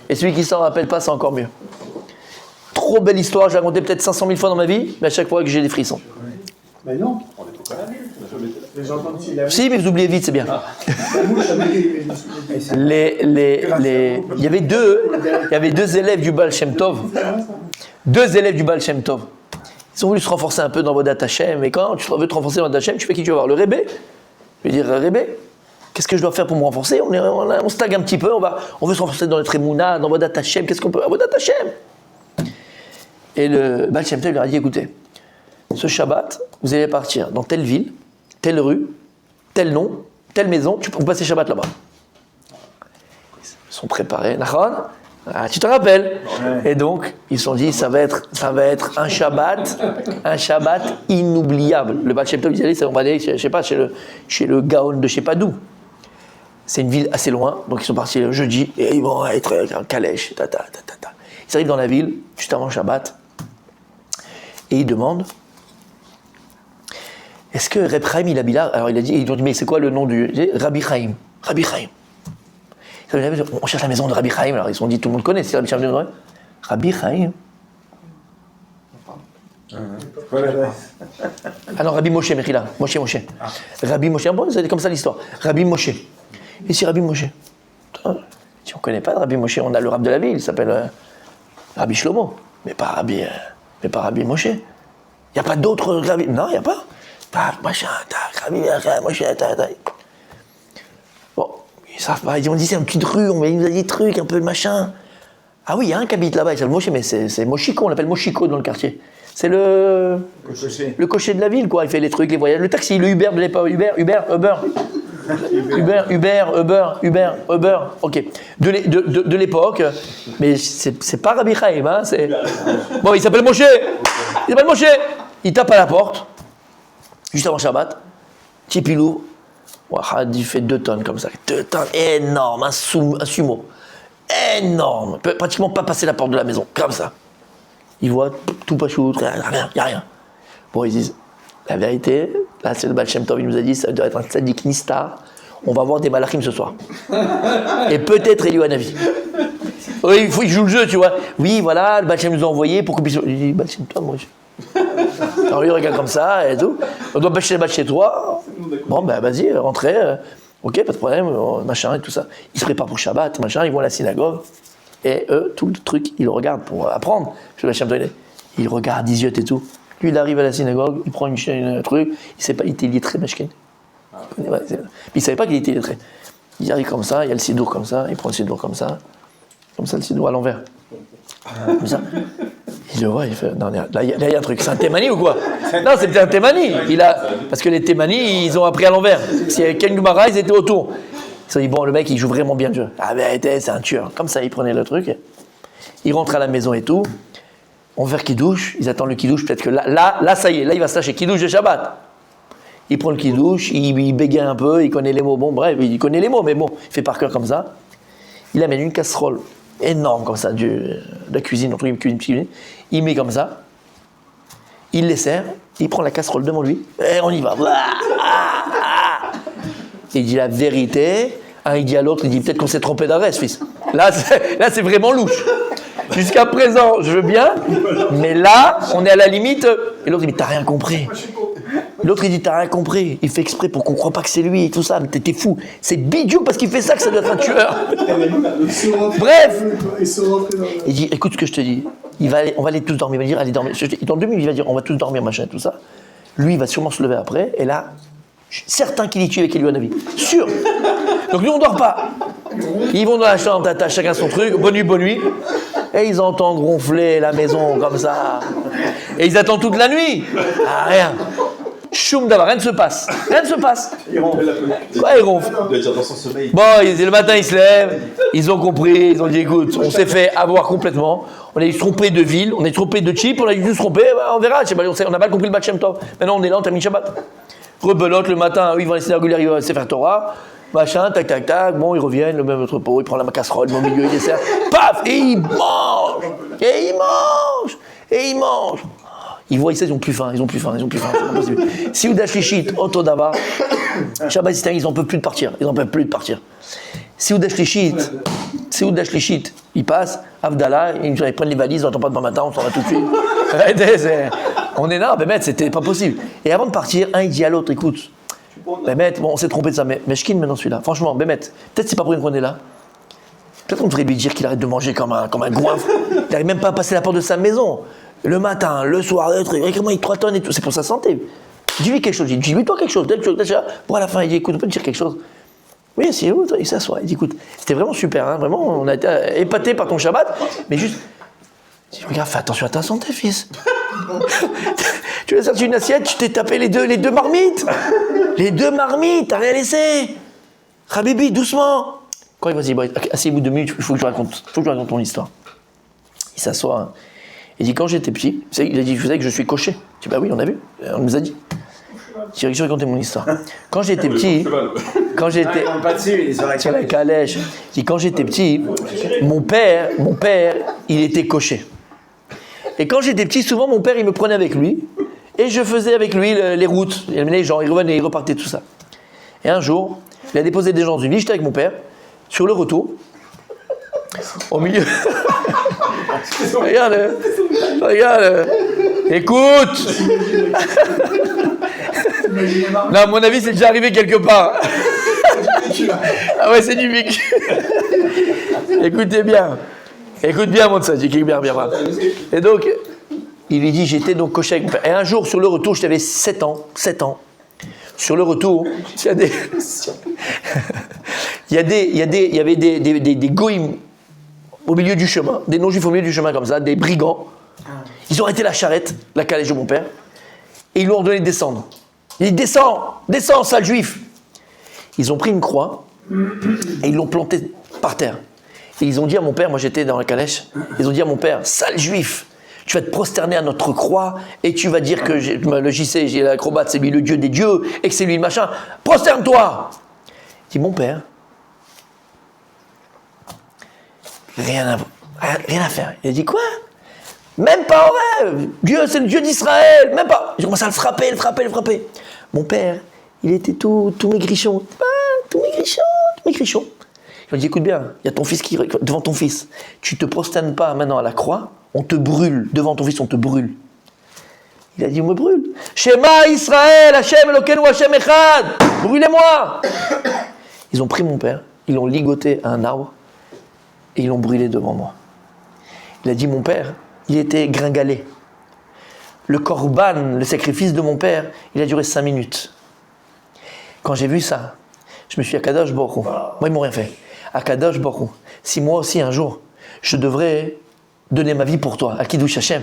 Et celui qui s'en rappelle pas, c'est encore mieux. Trop belle histoire, je l'ai raconté peut-être 500 000 fois dans ma vie, mais à chaque fois que j'ai des frissons. Mais non, On est pas là, on n'a jamais été là. les gens quand ils l'avaient. Si, mais vous oubliez vite, c'est bien. La mouche avait dit, mais je me souviens. Il y avait deux élèves du Baal Shem Tov. Deux élèves du Baal Shem Tov. Ils ont voulu se renforcer un peu dans Vodat Hashem, et quand tu veux te renforcer dans Vodat Hashem, tu fais qui tu vas voir? Le Rébé. Je vais dire, Rébé, qu'est-ce que je dois faire pour me renforcer? On stagne un petit peu, on veut se renforcer dans notre Emouna, dans Vodat Hashem, qu'est-ce qu'on peut? Vodat Hashem. Et le Baal Shem Tov leur a dit, écoutez, ce Shabbat, vous allez partir dans telle ville, telle rue, tel nom, telle maison, vous passez Shabbat là-bas. Ils sont préparés, d'accord? Ah, tu te rappelles? Et donc, ils se sont dit, ça va être un Shabbat inoubliable. Le Baal Shem Tov, on va aller, je sais pas, chez le Gaon de je sais pas d'où. C'est une ville assez loin, donc ils sont partis le jeudi, et ils vont être en calèche, Ils arrivent dans la ville, juste avant Shabbat, et ils demandent, est-ce que Reb Chaim, il habite là? Alors il a dit, ils ont dit, mais c'est quoi le nom du... Rabbi Chaim. Rabbi Chaim. On cherche la maison de Rabbi Chaim, alors ils se sont dit, tout le monde connaît, c'est Rabbi Chaim. Rabbi Chaim. Ah non, Rabbi Moshe, Mechila. Moshe. Rabbi Moshe, bon, c'est comme ça l'histoire. Rabbi Moshe. Et c'est Rabbi Moshe. Si on ne connaît pas de Rabbi Moshe, on a le rab de la ville, il s'appelle Rabbi Shlomo, mais pas Rabbi Moshe. Il n'y a pas d'autres Rabbi. Non, il n'y a pas. Machin, Rabbi Moshe, Bon, ils savent pas, ils ont dit c'est une petite rue, on nous a dit des trucs, un peu de machin. Ah oui, il y a un qui habite là-bas, il s'appelle Moshe, mais c'est Moshiko, on l'appelle Moshiko dans le quartier. C'est le cocher de la ville, quoi. Il fait les trucs, les voyages, le taxi, le Uber de l'époque, Uber, ok. De l'époque, mais c'est pas Rabbi Chaim, hein, c'est... Bon, il s'appelle Moshe. Il tape à la porte, juste avant Shabbat, Tipilou, il fait 2 tonnes comme ça, 2 tonnes, énorme, un sumo, énorme, peut pratiquement pas passer la porte de la maison, comme ça. Ils voient tout pachout, il n'y a rien. Bon, ils disent, la vérité, là c'est le Baal Shem Tov, il nous a dit, ça doit être un tzaddik nistar, on va voir des malachim ce soir. Et peut-être Eliyahu Hanavi. Oui, il joue le jeu, tu vois. Oui, voilà, le Baal Shem nous a envoyé pour qu'on puisse... Il dit, Baal Shem Tov, moi, alors lui, il regarde comme ça et tout. On doit bâcher les balles chez toi. Bon, ben vas-y, rentrez. Ok, pas de problème, machin et tout ça. Ils se préparent pour Shabbat, machin, ils vont à la synagogue. Et eux, tout le truc, ils le regardent pour apprendre. Ils regardent, ils ziotent et tout. Lui, il arrive à la synagogue, il prend une truc, il sait pas, il était illettré, Meshken. Il savait pas qu'il était illettré. Il arrive comme ça, il y a le sidour comme ça, il prend le sidour comme ça le sidour à l'envers. Comme ça. Il le voit, il fait, non, là, il y a un truc, c'est un Thémani ou quoi? Non, c'est peut-être un Thémani. Parce que les Thémani, ils ont appris à l'envers. S'il y avait Ken Gumara, ils étaient autour. Ils se sont dit, bon, le mec, il joue vraiment bien le jeu. Ah, ben, c'est un tueur. Comme ça, il prenait le truc. Il rentre à la maison et tout. On va faire Kidouche. Ils attendent le Kidouche. Peut-être que là, ça y est, là, il va se lâcher. Kidouche de Shabbat. Il prend le Kidouche, il bégaye un peu, il connaît les mots. Bon, bref, il connaît les mots, mais bon, il fait par cœur comme ça. Il amène une casserole énorme comme ça, de la cuisine, entre cuisine. Il met comme ça. Il les sert. Il prend la casserole devant lui. Et on y va. Il dit la vérité. Il dit à l'autre, il dit peut-être qu'on s'est trompé d'adresse, fils. Là, c'est vraiment louche. Jusqu'à présent, je veux bien, mais là, on est à la limite. Et l'autre, il dit, t'as rien compris. L'autre, il dit, t'as rien compris. Il fait exprès pour qu'on croit pas que c'est lui et tout ça. Mais t'es fou. C'est bidou parce qu'il fait ça que ça doit être un tueur. Bref. Il dit, écoute ce que je te dis. On va aller tous dormir. Il va dire, allez dormir. Dans 2 minutes, il va dire, on va tous dormir, machin et tout ça. Lui, il va sûrement se lever après. Et là, je suis certain qu'il est tué avec Eliyahu Hanavi. Sûr. Donc nous, on dort pas. Ils vont dans la chambre, tata, chacun son truc. Bonne nuit. Et ils entendent ronfler la maison comme ça. Et ils attendent toute la nuit. Ah, rien. choum d'avoir, rien ne se passe. Rien ne se passe. Il ronfle. Quoi, il ronfle? Il doit dire dans son sommeil. Bon, le matin, ils se lèvent, ils ont compris, ils ont dit écoute, on s'est fait avoir complètement, on a dû se tromper de ville, on a dû se tromper de chip, on a dû se tromper, on verra, on n'a pas compris le Baal Shem Tov. Maintenant, on est là, on termine Shabbat. Rebelote le matin, eux, ils vont à la synagogue, ils vont à Sefer Torah, machin, tac, tac, tac, bon, ils reviennent, le même entrepôt, il prend la casserole, au milieu, il dessert, paf, et il mange, et il mange, et il mange. Ils voient, ils ont plus faim, c'est pas possible. Si Oudash Lichit, Otodava, Shabbat Sitaï, ils n'en peuvent plus de partir, Si Oudash Lichit, ils passent, Avdallah, ils prennent les valises, on n'attend pas demain matin, on s'en va tout de suite. On est là, Bémet, c'était pas possible. Et avant de partir, un il dit à l'autre, écoute, Bémet, bon, on s'est trompé de ça, mais Shkin maintenant celui-là, franchement, Bémet, peut-être c'est pas pour rien qu'on est là. Peut-être qu'on devrait lui dire qu'il arrête de manger comme un goinfre. Il n'arrive même pas à passer la porte de sa maison. Le matin, le soir, le truc, comment il 3 tonnes et tout, c'est pour sa santé. Dis-lui quelque chose, dis-lui toi quelque chose, Bon, à la fin, il dit, écoute, on peut te dire quelque chose. Oui, c'est où, il s'assoit, il dit, écoute, c'était vraiment super, hein, vraiment, on a été épatés par ton Shabbat, mais juste, il dit, regarde, fais attention à ta santé, fils. Tu as sorti une assiette, tu t'es tapé les deux marmites. Les 2 marmites, t'as rien laissé. Habibi, doucement. Quand il va se dire, bon, asseyez-vous 2 minutes, il faut que je raconte ton histoire. Il s'assoit, hein. Il dit, quand j'étais petit, il a dit, vous savez que je suis cocher. Je dis, bah oui, on a vu, on nous a dit. Je vais raconter mon histoire. Quand j'étais petit, quand j'étais petit, mon père, il était cocher. Et quand j'étais petit, souvent mon père, il me prenait avec lui, et je faisais avec lui les routes. Il amenait les gens, il revenait, il repartait, tout ça. Et un jour, il a déposé des gens dans une ville, j'étais avec mon père, sur le retour, au milieu. Regarde, écoute. Non, à mon avis, c'est déjà arrivé quelque part. Ah ouais, c'est du vécu. Écoutez bien. Écoute bien, mon tsadjik, bien. Et donc, il lui dit, j'étais donc cocher avec mon père. Et un jour, sur le retour, j'avais 7 ans. Sur le retour, il y avait des goïms au milieu du chemin, des non-juifs au milieu du chemin comme ça, des brigands. Ils ont arrêté la charrette, la calèche de mon père, et ils lui ont ordonné de descendre. Il dit, descends, sale juif. Ils ont pris une croix, et ils l'ont plantée par terre. Et ils ont dit à mon père, moi j'étais dans la calèche, ils ont dit à mon père, sale juif, tu vas te prosterner à notre croix, et tu vas dire que le JC, j'ai l'acrobate, c'est lui le dieu des dieux, et que c'est lui le machin, prosterne-toi. Il dit, mon père, rien à faire. Il a dit, quoi? Même pas en rêve. Dieu, c'est le Dieu d'Israël. Même pas. J'ai commencé à le frapper. Mon père, il était tout maigrichon. Tout maigrichon. Il m'a dit, écoute bien, il y a ton fils qui devant ton fils. Tu te prosternes pas maintenant à la croix, on te brûle. Devant ton fils, on te brûle. Il a dit, on me brûle. Shema Israël, Hashem Elokeinu, Hashem Echad. Brûlez-moi. Ils ont pris mon père, ils l'ont ligoté à un arbre et ils l'ont brûlé devant moi. Il a dit, mon père, il était gringalé. Le korban, le sacrifice de mon père, il a duré 5 minutes. Quand j'ai vu ça, je me suis dit, Akadosh Baruch Hu. Moi, ils m'ont rien fait. Akadosh Baruch Hu, si moi aussi un jour, je devrais donner ma vie pour toi, à Kiddush Hashem,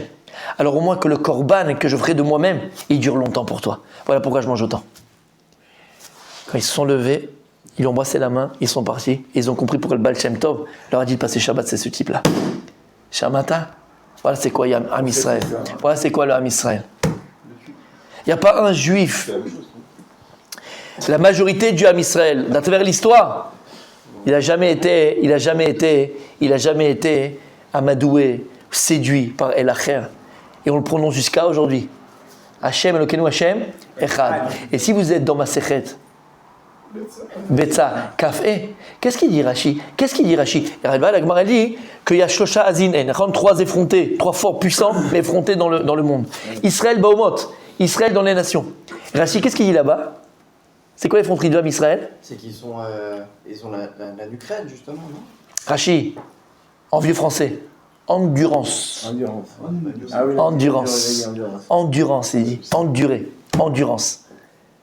alors au moins que le korban que je ferai de moi-même, il dure longtemps pour toi. Voilà pourquoi je mange autant. Quand ils se sont levés, ils lui ont embrassé la main, ils sont partis, et ils ont compris pourquoi le Baal Shem Tov leur a dit de passer Shabbat, c'est ce type-là. Shamata, voilà c'est quoi Am Israël. Voilà c'est quoi le Am Israël. Il n'y a pas un juif. La majorité du Am Israël, à travers l'histoire, il n'a jamais été amadoué, séduit par El Acher. Et on le prononce jusqu'à aujourd'hui. Hashem Elokeinu Hashem Echad. Et si vous êtes dans ma Sechet, Betza, Kafé, qu'est-ce qu'il dit Rashi? La Gemara dit qu'il y a Shlosha Azinen, 3 effrontés, 3 forts puissants, mais effrontés dans le monde. Israël Baomot, Israël dans les nations. Rashi, qu'est-ce qu'il dit là-bas? C'est quoi l'effronterie de l'homme Israël? C'est qu'ils ont, la Ukraine, justement, non? Rashi, en vieux français, endurance. Endurance, il dit. Endurance.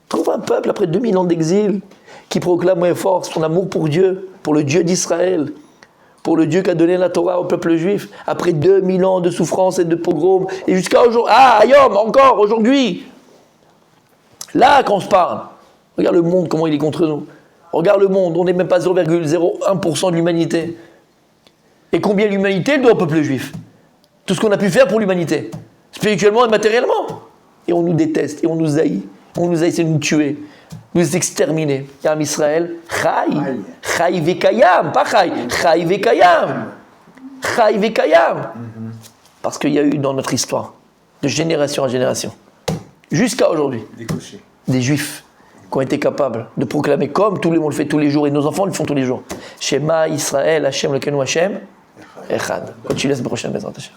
Trouve un peuple après 2000 ans d'exil qui proclame avec force son amour pour Dieu, pour le Dieu d'Israël, pour le Dieu qui a donné la Torah au peuple juif, après 2000 ans de souffrance et de pogrom, et jusqu'à aujourd'hui, Ayom, encore aujourd'hui. Là, quand on se parle, regarde le monde, comment il est contre nous. Regarde le monde, on n'est même pas 0,01% de l'humanité. Et combien l'humanité doit au peuple juif? Tout ce qu'on a pu faire pour l'humanité, spirituellement et matériellement. Et on nous déteste, et on nous haït. On nous a essayé de nous tuer, nous exterminer. Yam Israël, Chai Vekayam, pas Chai Vekayam. Chai Vekayam. Parce qu'il y a eu dans notre histoire, de génération en génération, jusqu'à aujourd'hui, des juifs qui ont été capables de proclamer comme tout le monde le fait tous les jours, et nos enfants le font tous les jours. Shema Israël, Hashem, Lekenu Hashem, Echad. Continue la semaine prochaine, Bezrat Hashem.